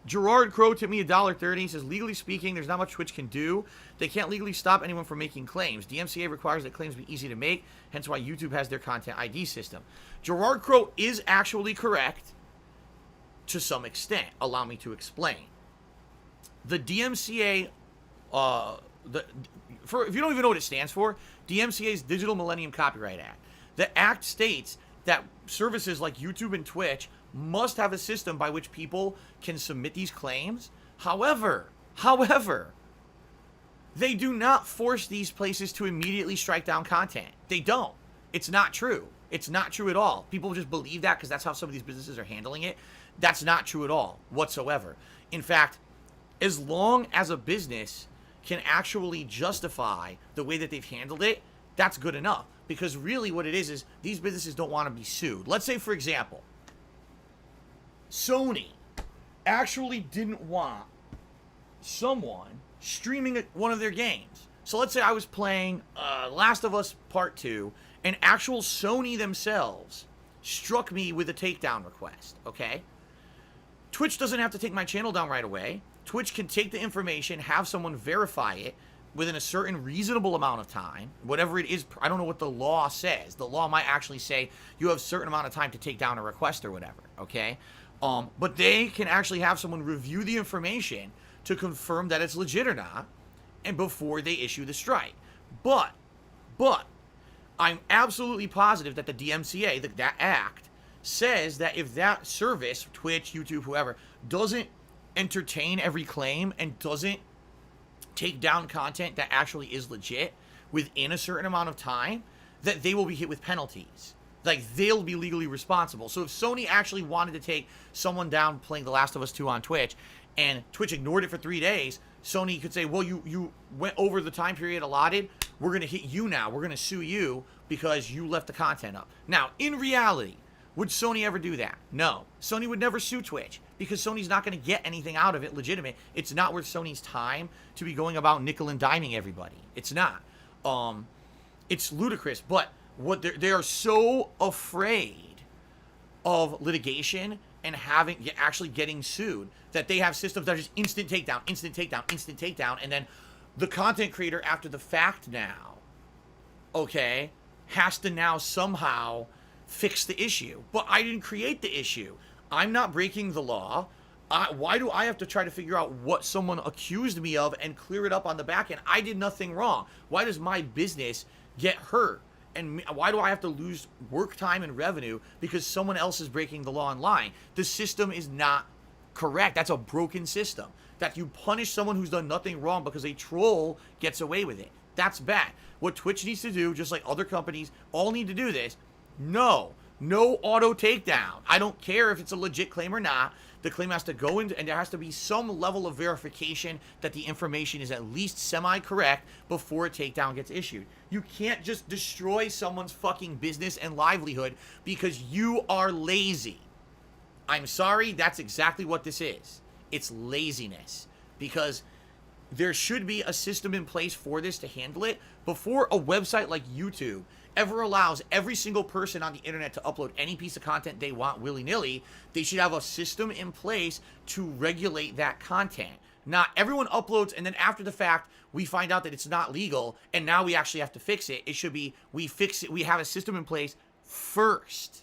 Gerard Crow tipped me $1.30. He says, legally speaking, there's not much Twitch can do. They can't legally stop anyone from making claims. DMCA requires that claims be easy to make, hence why YouTube has their content ID system. Gerard Crow is actually correct to some extent. Allow me to explain. The DMCA, if you don't even know what it stands for, DMCA is Digital Millennium Copyright Act. The act states that services like YouTube and Twitch must have a system by which people can submit these claims. However, they do not force these places to immediately strike down content. They don't. It's not true. It's not true at all. People just believe that because that's how some of these businesses are handling it. That's not true at all whatsoever. In fact, as long as a business can actually justify the way that they've handled it, that's good enough. Because really what it is these businesses don't want to be sued. Let's say, for example, Sony actually didn't want someone streaming one of their games. So let's say I was playing Last of Us Part 2, and actual Sony themselves struck me with a takedown request, okay? Twitch doesn't have to take my channel down right away. Twitch can take the information, have someone verify it within a certain reasonable amount of time, whatever it is. I don't know what the law says. The law might actually say you have a certain amount of time to take down a request or whatever, okay? But they can actually have someone review the information to confirm that it's legit or not, and before they issue the strike. But, I'm absolutely positive that the DMCA, that act, says that if that service, Twitch, YouTube, whoever, doesn't entertain every claim and doesn't take down content that actually is legit within a certain amount of time, that they will be hit with penalties. Like, they'll be legally responsible. So if Sony actually wanted to take someone down playing The Last of Us 2 on Twitch, and Twitch ignored it for 3 days, Sony could say, well, you went over the time period allotted, we're going to hit you now, we're going to sue you because you left the content up. Now, in reality, would Sony ever do that? No. Sony would never sue Twitch because Sony's not going to get anything out of it legitimate. It's not worth Sony's time to be going about nickel and diming everybody. It's not. It's ludicrous, but what they are so afraid of litigation and actually getting sued that they have systems that are just instant takedown, and then the content creator after the fact now, okay, has to now somehow fix the issue. But I didn't create the issue. I'm not breaking the law. Why do I have to try to figure out what someone accused me of and clear it up on the back end? I did nothing wrong. Why does my business get hurt? And why do I have to lose work time and revenue because someone else is breaking the law online? The system is not correct. That's a broken system. That you punish someone who's done nothing wrong because a troll gets away with it. That's bad. What Twitch needs to do, just like other companies all need to do this, no auto takedown. I don't care if it's a legit claim or not. The claim has to go in, and there has to be some level of verification that the information is at least semi-correct before a takedown gets issued. You can't just destroy someone's fucking business and livelihood because you are lazy. I'm sorry, that's exactly what this is. It's laziness. Because there should be a system in place for this to handle it before a website like YouTube ever allows every single person on the internet to upload any piece of content they want willy-nilly. They should have a system in place to regulate that content. Not everyone uploads and then after the fact we find out that it's not legal and now we actually have to fix it. It should be we fix it. We have a system in place first.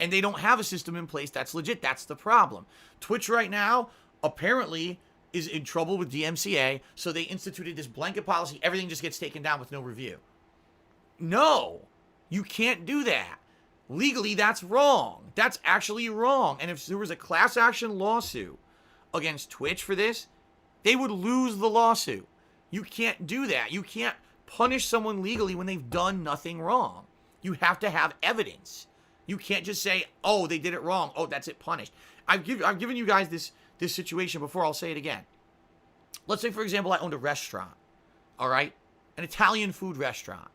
And they don't have a system in place that's legit. That's the problem. Twitch right now apparently is in trouble with DMCA, so they instituted this blanket policy. Everything just gets taken down with no review. No, you can't do that. Legally, that's wrong. That's actually wrong. And if there was a class action lawsuit against Twitch for this, they would lose the lawsuit. You can't do that. You can't punish someone legally when they've done nothing wrong. You have to have evidence. You can't just say, oh, they did it wrong. Oh, that's it, punished. I've given you guys this situation before. I'll say it again. Let's say, for example, I owned a restaurant, all right? An Italian food restaurant.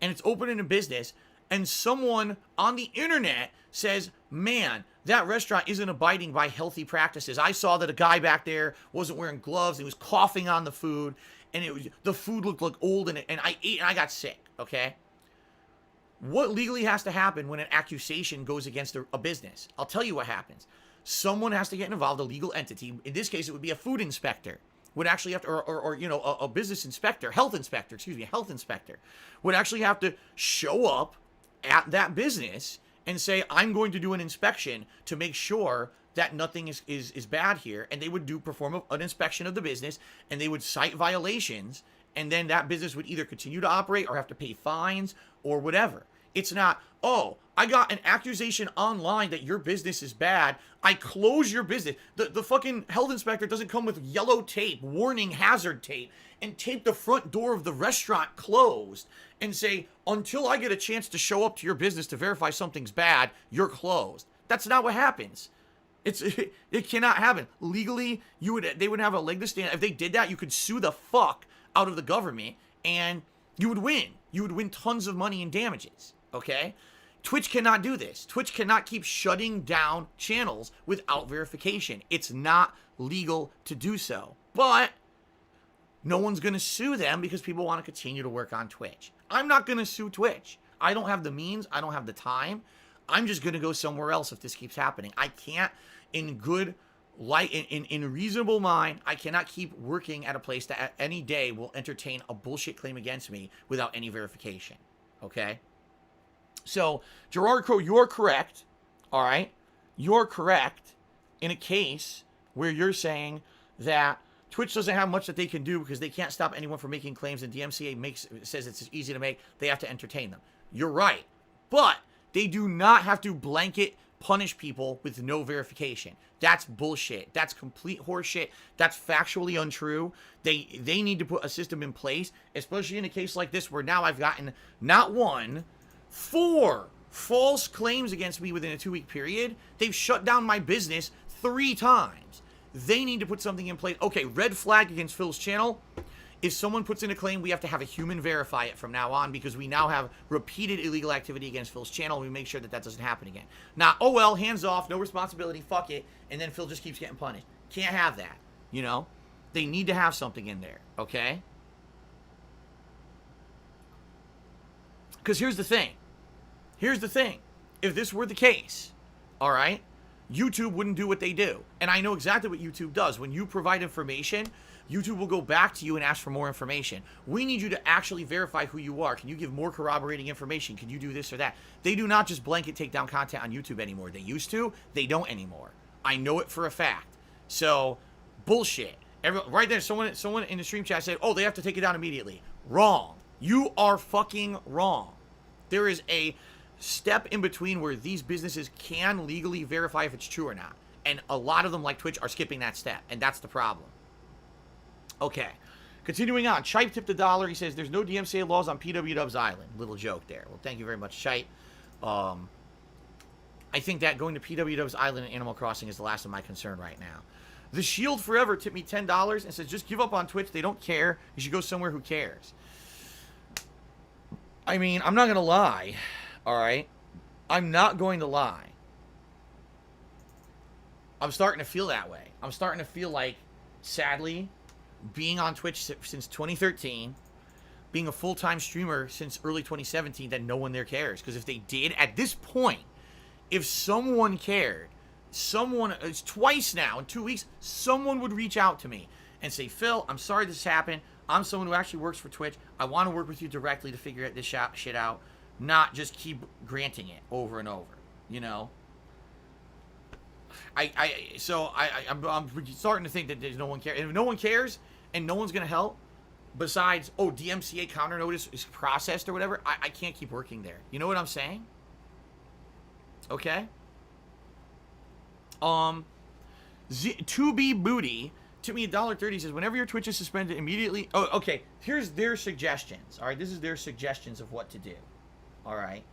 And it's open in a business, and someone on the internet says, man, that restaurant isn't abiding by healthy practices. I saw that a guy back there wasn't wearing gloves. He was coughing on the food, and the food looked like old, and I ate, and I got sick, okay? What legally has to happen when an accusation goes against a business? I'll tell you what happens. Someone has to get involved, a legal entity. In this case, it would be a food inspector. Would actually have to, or you know, a business inspector, health inspector would actually have to show up at that business and say, I'm going to do an inspection to make sure that nothing is bad here. And they would perform an inspection of the business, and they would cite violations, and then that business would either continue to operate or have to pay fines or whatever. It's not, oh, I got an accusation online that your business is bad. I close your business. The fucking health inspector doesn't come with yellow tape, warning hazard tape, and tape the front door of the restaurant closed and say, until I get a chance to show up to your business to verify something's bad, you're closed. That's not what happens. It cannot happen. Legally, they would have a leg to stand. If they did that, you could sue the fuck out of the government and you would win. You would win tons of money in damages. Okay? Twitch cannot do this. Twitch cannot keep shutting down channels without verification. It's not legal to do so. But no one's going to sue them because people want to continue to work on Twitch. I'm not going to sue Twitch. I don't have the means. I don't have the time. I'm just going to go somewhere else if this keeps happening. I can't, in good light, in reasonable mind, I cannot keep working at a place that any day will entertain a bullshit claim against me without any verification. Okay? So, Gerard Crow, you're correct, all right? You're correct in a case where you're saying that Twitch doesn't have much that they can do because they can't stop anyone from making claims, and DMCA says it's easy to make. They have to entertain them. You're right. But they do not have to blanket punish people with no verification. That's bullshit. That's complete horseshit. That's factually untrue. They need to put a system in place, especially in a case like this where now I've gotten not one, 4 false claims against me within a 2-week period. They've shut down my business 3 times. They need to put something in place. Okay, red flag against Phil's channel. If someone puts in a claim, we have to have a human verify it from now on because we now have repeated illegal activity against Phil's channel. And we make sure that doesn't happen again. Not, oh well, hands off, no responsibility, fuck it. And then Phil just keeps getting punished. Can't have that, you know? They need to have something in there, okay? Because here's the thing. Here's the thing. If this were the case, all right, YouTube wouldn't do what they do. And I know exactly what YouTube does. When you provide information, YouTube will go back to you and ask for more information. We need you to actually verify who you are. Can you give more corroborating information? Can you do this or that? They do not just blanket take down content on YouTube anymore. They used to. They don't anymore. I know it for a fact. So, bullshit. Right there, someone in the stream chat said, oh, they have to take it down immediately. Wrong. You are fucking wrong. There is a step in between where these businesses can legally verify if it's true or not. And a lot of them, like Twitch, are skipping that step. And that's the problem. Okay. Continuing on. Chipe tipped $1. He says, there's no DMCA laws on PWDub's island. Little joke there. Well, thank you very much, Chipe. I think that going to PWDub's island in Animal Crossing is the last of my concern right now. The Shield Forever tipped me $10 and says, just give up on Twitch. They don't care. You should go somewhere who cares. I mean, I'm not going to lie. All right? I'm not going to lie. I'm starting to feel that way. I'm starting to feel like, sadly, being on Twitch since 2013, being a full-time streamer since early 2017, that no one there cares. Because if they did, at this point, if someone cared, it's twice now, in 2 weeks, someone would reach out to me and say, Phil, I'm sorry this happened. I'm someone who actually works for Twitch. I want to work with you directly to figure this shit out, not just keep granting it over and over. you know. I'm starting to think that there's no one cares. And if no one cares and no one's gonna help, besides, oh, DMCA counter notice is processed or whatever, I can't keep working there. You know what I'm saying? Okay. 2B Booty took me $1.30. Says whenever your Twitch is suspended, immediately. Oh, okay. Here's their suggestions. All right, this is their suggestions of what to do. All right.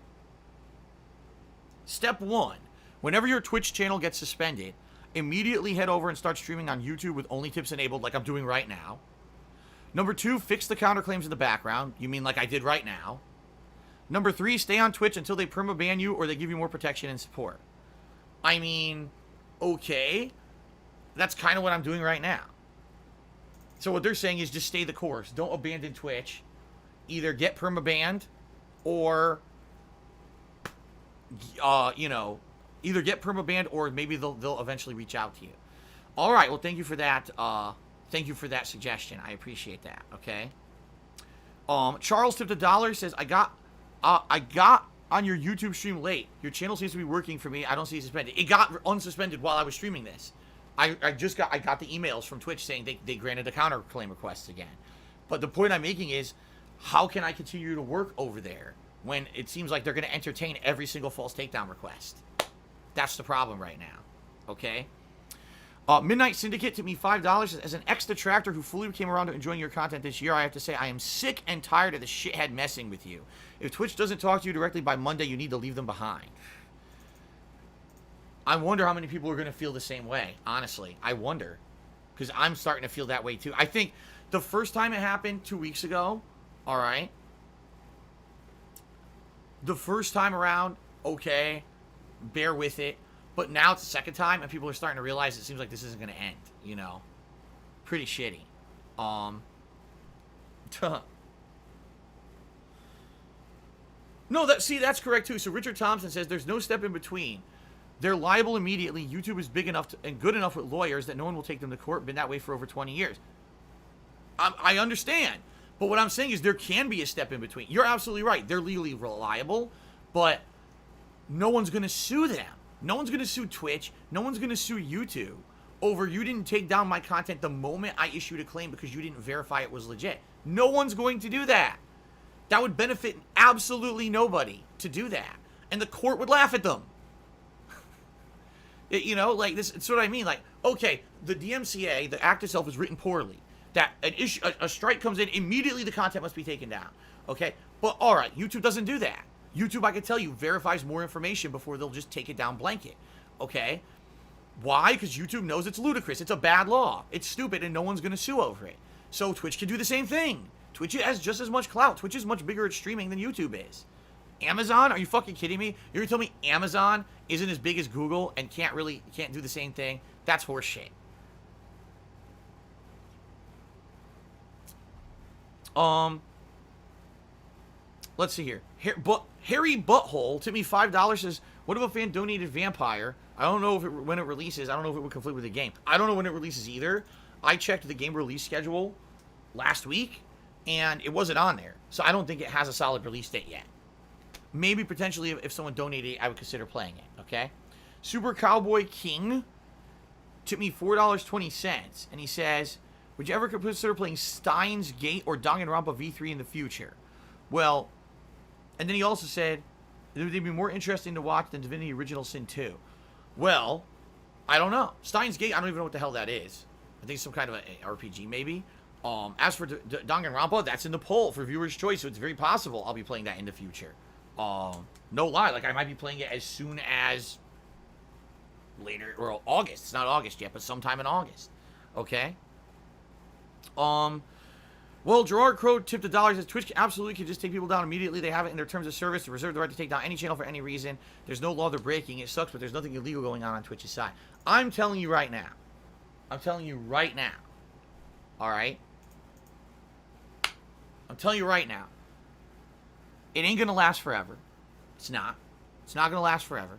Step 1: whenever your Twitch channel gets suspended, immediately head over and start streaming on YouTube with only tips enabled, like I'm doing right now. Number 2: fix the counterclaims in the background. You mean like I did right now. Number 3: stay on Twitch until they permaban you or they give you more protection and support. I mean, okay. That's kind of what I'm doing right now. So what they're saying is just stay the course. Don't abandon Twitch. Either get permabanned or, you know, either get permabanned or maybe they'll eventually reach out to you. All right. Well, thank you for that. Thank you for that suggestion. I appreciate that. Okay. Charles tipped $1. Says I got on your YouTube stream late. Your channel seems to be working for me. I don't see it suspended. It got unsuspended while I was streaming this. I got the emails from Twitch saying they granted a counterclaim request again. But the point I'm making is, how can I continue to work over there when it seems like they're going to entertain every single false takedown request? That's the problem right now. Okay? Midnight Syndicate took me $5. As an ex-detractor who fully came around to enjoying your content this year, I have to say I am sick and tired of the shithead messing with you. If Twitch doesn't talk to you directly by Monday, you need to leave them behind. I wonder how many people are going to feel the same way, honestly. I wonder. Because I'm starting to feel that way, too. I think the first time it happened 2 weeks ago, all right, the first time around, okay, bear with it. But now it's the second time, and people are starting to realize it seems like this isn't going to end, you know. Pretty shitty. No, that's correct, too. So Richard Thompson says there's no step in between. They're liable immediately. YouTube is big enough and good enough with lawyers that no one will take them to court. Been that way for over 20 years. I understand. But what I'm saying is there can be a step in between. You're absolutely right. They're legally reliable, but no one's going to sue them. No one's going to sue Twitch. No one's going to sue YouTube over you didn't take down my content the moment I issued a claim because you didn't verify it was legit. No one's going to do that. That would benefit absolutely nobody to do that. And the court would laugh at them. You know, like this, it's what I mean. Like, okay, the DMCA, the act itself is written poorly. That a strike comes in, immediately the content must be taken down. Okay? But all right, YouTube doesn't do that. YouTube, I can tell you, verifies more information before they'll just take it down blanket. Okay? Why? Because YouTube knows it's ludicrous. It's a bad law. It's stupid, and no one's going to sue over it. So Twitch can do the same thing. Twitch has just as much clout. Twitch is much bigger at streaming than YouTube is. Amazon? Are you fucking kidding me? You're going to tell me Amazon isn't as big as Google and can't do the same thing? That's horseshit. Let's see here. Harry Butthole took me $5. Says, what if a fan donated Vampire? I don't know when it releases. I don't know if it would conflict with the game. I don't know when it releases either. I checked the game release schedule last week, and it wasn't on there. So I don't think it has a solid release date yet. Maybe potentially if someone donated, I would consider playing it, okay? Super Cowboy King took me $4.20, and he says, would you ever consider playing Steins Gate or Danganronpa V3 in the future? Well, and then he also said, they'd be more interesting to watch than Divinity Original Sin 2. Well, I don't know. Steins Gate, I don't even know what the hell that is. I think it's some kind of an RPG, maybe. As for Danganronpa, that's in the poll for viewer's choice, so it's very possible I'll be playing that in the future. No lie, like I might be playing it as soon as later, or August. It's not August yet, but sometime in August. Okay? Well, Gerard Crow tipped $1. Says Twitch absolutely can just take people down immediately. They have it in their terms of service to reserve the right to take down any channel for any reason. There's no law they're breaking. It sucks, but there's nothing illegal going on Twitch's side. I'm telling you right now. I'm telling you right now. Alright? I'm telling you right now. It ain't gonna last forever. It's not. It's not gonna last forever.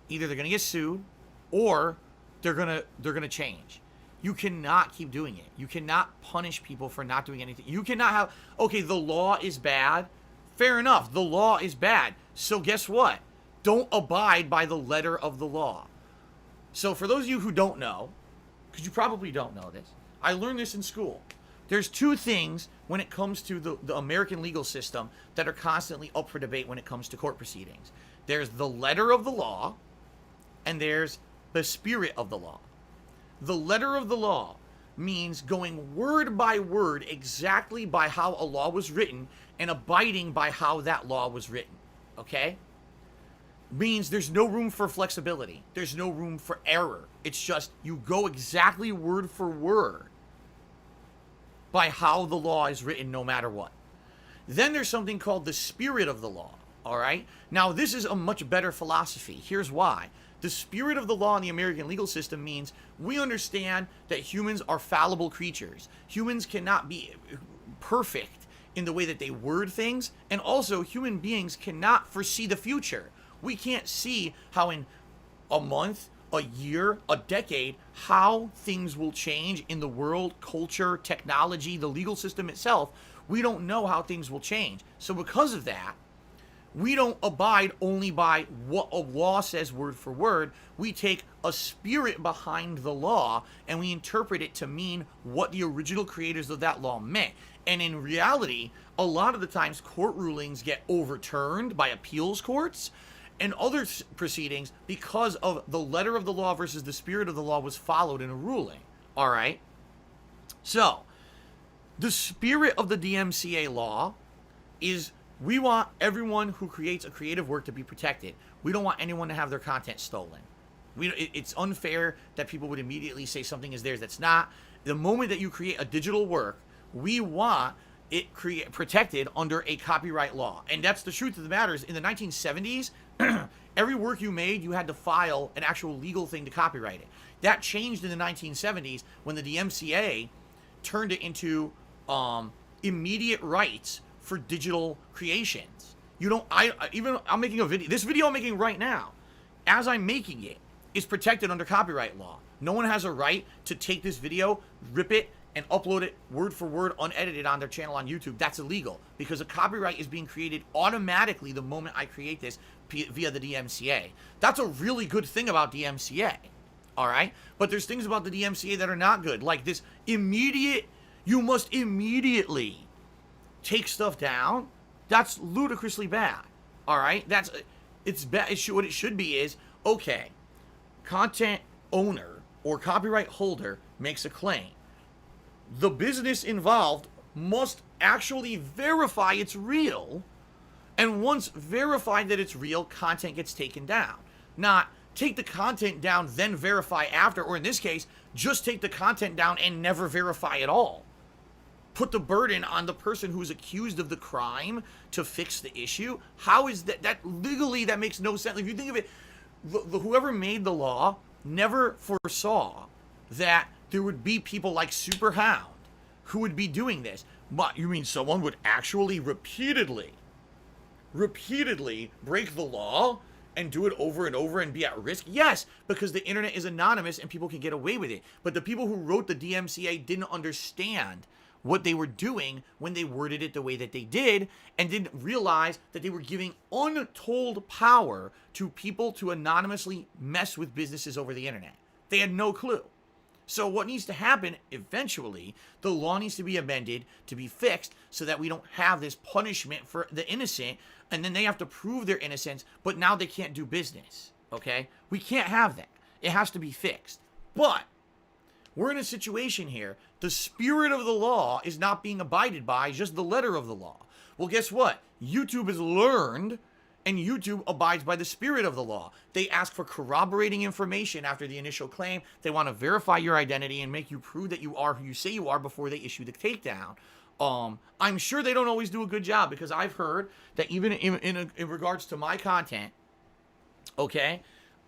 Either they're gonna get sued, or they're gonna change. You cannot keep doing it. You cannot punish people for not doing anything. You cannot have, okay, the law is bad. Fair enough. The law is bad. So guess what? don't abide by the letter of the law. So for those of you who don't know, because you probably don't know this, I learned this in school. There's two things when it comes to the American legal system that are constantly up for debate when it comes to court proceedings. There's the letter of the law, and there's the spirit of the law. The letter of the law means going word by word exactly by how a law was written and abiding by how that law was written. Okay? Means there's no room for flexibility. There's no room for error. It's just you go exactly word for word by how the law is written no matter what. Then there's something called the spirit of the law. All right? Now, this is a much better philosophy. Here's why. The spirit of the law in the American legal system means we understand that humans are fallible creatures. Humans cannot be perfect in the way that they word things, and also human beings cannot foresee the future. We can't see how in a month, a year, a decade, how things will change in the world, culture, technology, the legal system itself. We don't know how things will change. So because of that, we don't abide only by what a law says word for word. We take a spirit behind the law and we interpret it to mean what the original creators of that law meant. And in reality, a lot of the times court rulings get overturned by appeals courts and other proceedings because of the letter of the law versus the spirit of the law was followed in a ruling. All right? So, the spirit of the DMCA law is we want everyone who creates a creative work to be protected. We don't want anyone to have their content stolen. It's unfair that people would immediately say something is theirs that's not. The moment that you create a digital work, we want it protected under a copyright law. And that's the truth of the matter is in the 1970s, every work you made, you had to file an actual legal thing to copyright it. That changed in the 1970s when the DMCA turned it into immediate rights for digital creations. I'm making a video. This video I'm making right now, as I'm making it, is protected under copyright law. No one has a right to take this video, rip it, and upload it word for word unedited on their channel on YouTube. That's illegal because a copyright is being created automatically the moment I create this via the DMCA. That's a really good thing about DMCA. All right? But there's things about the DMCA that are not good. Like this you must immediately take stuff down. That's ludicrously bad. All right? It's bad. What it should be is, okay, content owner or copyright holder makes a claim. The business involved must actually verify it's real, and once verified that it's real, content gets taken down. Not take the content down, then verify after, or in this case, just take the content down and never verify at all. Put the burden on the person who's accused of the crime to fix the issue. How is that legally, that makes no sense. If you think of it, whoever made the law never foresaw that there would be people like Superhound who would be doing this. But you mean someone would actually repeatedly break the law and do it over and over and be at risk? Yes, because the internet is anonymous and people can get away with it. But the people who wrote the DMCA didn't understand what they were doing when they worded it the way that they did, and didn't realize that they were giving untold power to people to anonymously mess with businesses over the internet. They had no clue. So what needs to happen eventually, the law needs to be amended to be fixed so that we don't have this punishment for the innocent, and then they have to prove their innocence, but now they can't do business, okay? We can't have that. It has to be fixed. But we're in a situation here. The spirit of the law is not being abided by, just the letter of the law. Well, guess what? YouTube has learned, and YouTube abides by the spirit of the law. They ask for corroborating information after the initial claim. They want to verify your identity and make you prove that you are who you say you are before they issue the takedown. I'm sure they don't always do a good job, because I've heard that even in regards to my content, okay,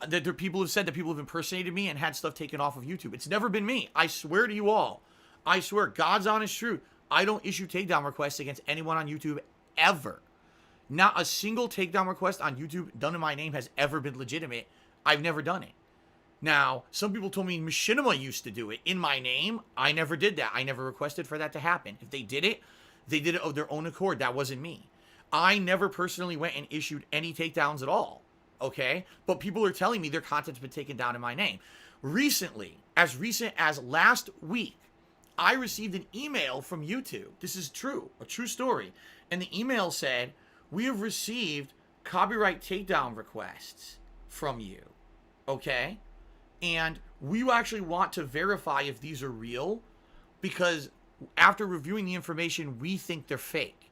that there people have said that people have impersonated me and had stuff taken off of YouTube. It's never been me. I swear to you all. I swear, God's honest truth. I don't issue takedown requests against anyone on YouTube ever. Not a single takedown request on YouTube done in my name has ever been legitimate. I've never done it. Now, some people told me Machinima used to do it in my name. I never did that. I never requested for that to happen. If they did it of their own accord. That wasn't me. I never personally went and issued any takedowns at all. okay? But people are telling me their content's been taken down in my name. Recently, as recent as last week, I received an email from YouTube. This is true, a true story. And the email said, we have received copyright takedown requests from you, okay? And we actually want to verify if these are real, because after reviewing the information, we think they're fake.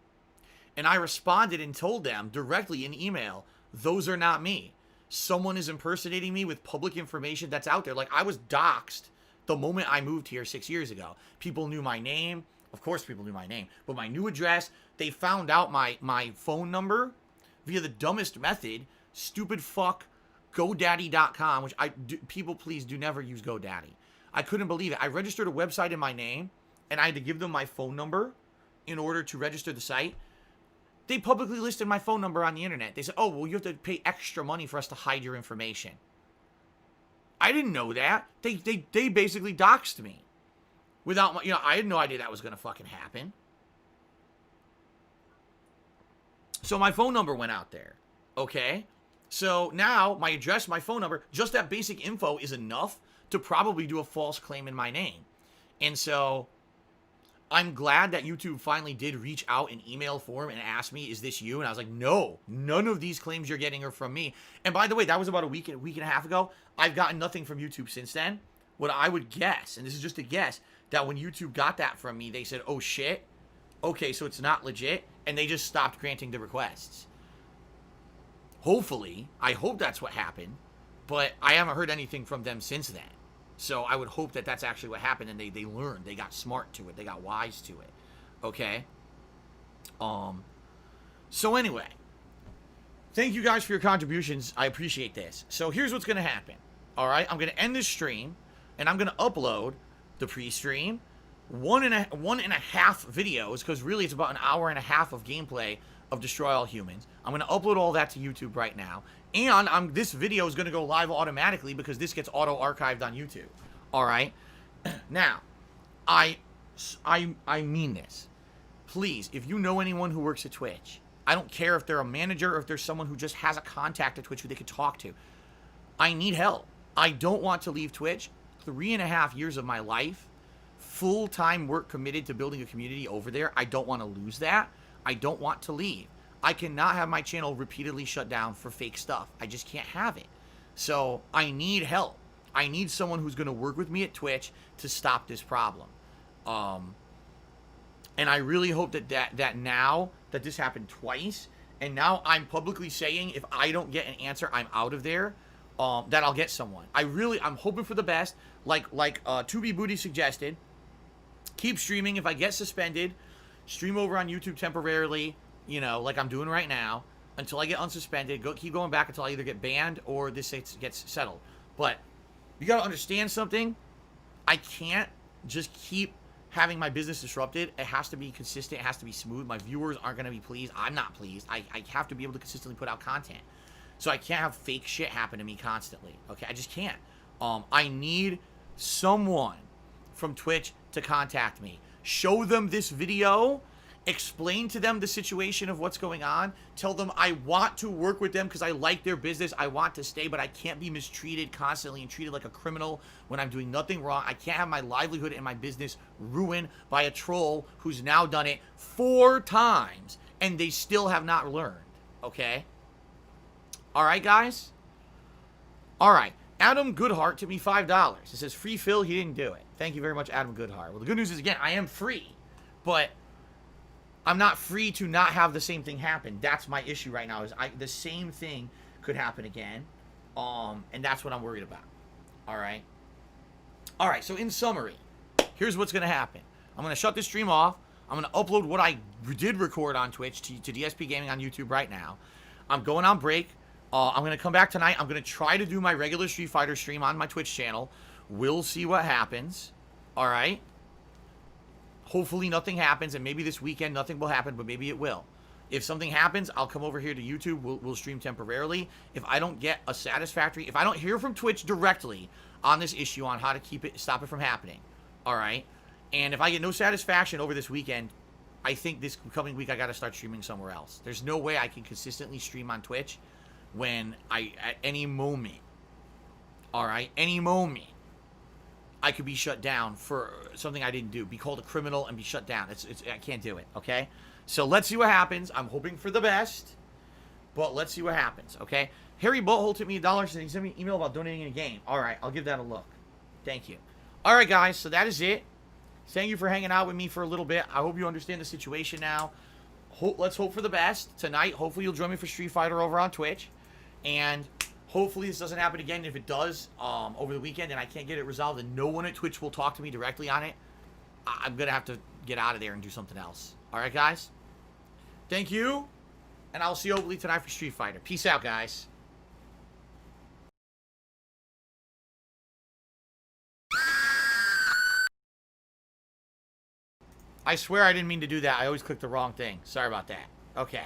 And I responded and told them directly in email, those are not me. Someone is impersonating me with public information that's out there. Like, I was doxxed the moment I moved here 6 years ago. People knew my name. Of course people knew my name. But my new address, they found out my phone number via the dumbest method. Stupid fuck GoDaddy.com, which people please do never use GoDaddy. I couldn't believe it. I registered a website in my name, and I had to give them my phone number in order to register the site. They publicly listed my phone number on the internet. They said, oh, well, you have to pay extra money for us to hide your information. I didn't know that. They basically doxed me. Without my, I had no idea that was going to fucking happen. So my phone number went out there. Okay? So now my address, my phone number, just that basic info is enough to probably do a false claim in my name. And so I'm glad that YouTube finally did reach out in email form and ask me, is this you? And I was like, no, none of these claims you're getting are from me. And by the way, that was about a week and a half ago. I've gotten nothing from YouTube since then. What I would guess, and this is just a guess, that when YouTube got that from me, they said, oh shit, okay, so it's not legit, and they just stopped granting the requests. Hopefully, I hope that's what happened, but I haven't heard anything from them since then. So I would hope that that's actually what happened, and they learned, they got smart to it, they got wise to it, okay? So anyway, thank you guys for your contributions. I appreciate this. So here's what's going to happen, all right? I'm going to end this stream, and I'm going to upload the pre-stream, one and a half videos, because really it's about an hour and a half of gameplay of Destroy All Humans. I'm going to upload all that to YouTube right now. And this video is going to go live automatically because this gets auto-archived on YouTube. All right? Now, I mean this. Please, if you know anyone who works at Twitch, I don't care if they're a manager or if there's someone who just has a contact at Twitch who they could talk to. I need help. I don't want to leave Twitch. 3.5 years of my life, full-time work committed to building a community over there. I don't want to lose that. I don't want to leave. I cannot have my channel repeatedly shut down for fake stuff. I just can't have it. So I need help. I need someone who's going to work with me at Twitch to stop this problem. And I really hope that now that this happened twice, and now I'm publicly saying if I don't get an answer, I'm out of there, that I'll get someone. I'm hoping for the best. Like 2B Booty suggested, keep streaming. If I get suspended, stream over on YouTube temporarily, like I'm doing right now, until I get unsuspended. Keep going back until I either get banned or this gets settled. But you got to understand something. I can't just keep having my business disrupted. It has to be consistent. It has to be smooth. My viewers aren't going to be pleased. I'm not pleased. I have to be able to consistently put out content. So I can't have fake shit happen to me constantly. Okay, I just can't. I need someone from Twitch to contact me. Show them this video. Explain to them the situation of what's going on. Tell them I want to work with them because I like their business. I want to stay, but I can't be mistreated constantly and treated like a criminal when I'm doing nothing wrong. I can't have my livelihood and my business ruined by a troll who's now done it 4 times and they still have not learned. Okay? All right, guys? All right. Adam Goodhart took me $5. It says, free Phil, he didn't do it. Thank you very much, Adam Goodhart. Well, the good news is, again, I am free, but I'm not free to not have the same thing happen. That's my issue right now, is the same thing could happen again, and that's what I'm worried about. All right? All right, so in summary, here's what's going to happen. I'm going to shut this stream off. I'm going to upload what I did record on Twitch to DSPGaming on YouTube right now. I'm going on break. I'm going to come back tonight. I'm going to try to do my regular Street Fighter stream on my Twitch channel. We'll see what happens. All right? Hopefully nothing happens, and maybe this weekend nothing will happen, but maybe it will. If something happens, I'll come over here to YouTube. We'll stream temporarily. If I don't get a satisfactory, if I don't hear from Twitch directly on this issue on how to stop it from happening, all right? And if I get no satisfaction over this weekend, I think this coming week I got to start streaming somewhere else. There's no way I can consistently stream on Twitch when at any moment, all right, any moment, I could be shut down for something I didn't do, be called a criminal and be shut down. I can't do it, okay? So let's see what happens. I'm hoping for the best, but let's see what happens, okay? Harry Butthole tipped me $1, and he sent me an email about donating in a game. All right, I'll give that a look. Thank you. All right, guys, so that is it. Thank you for hanging out with me for a little bit. I hope you understand the situation now. Let's hope for the best tonight. Hopefully you'll join me for Street Fighter over on Twitch, and hopefully this doesn't happen again. If it does over the weekend and I can't get it resolved and no one at Twitch will talk to me directly on it, I'm going to have to get out of there and do something else. All right, guys? Thank you, and I'll see you hopefully tonight for Street Fighter. Peace out, guys. I swear I didn't mean to do that. I always clicked the wrong thing. Sorry about that. Okay.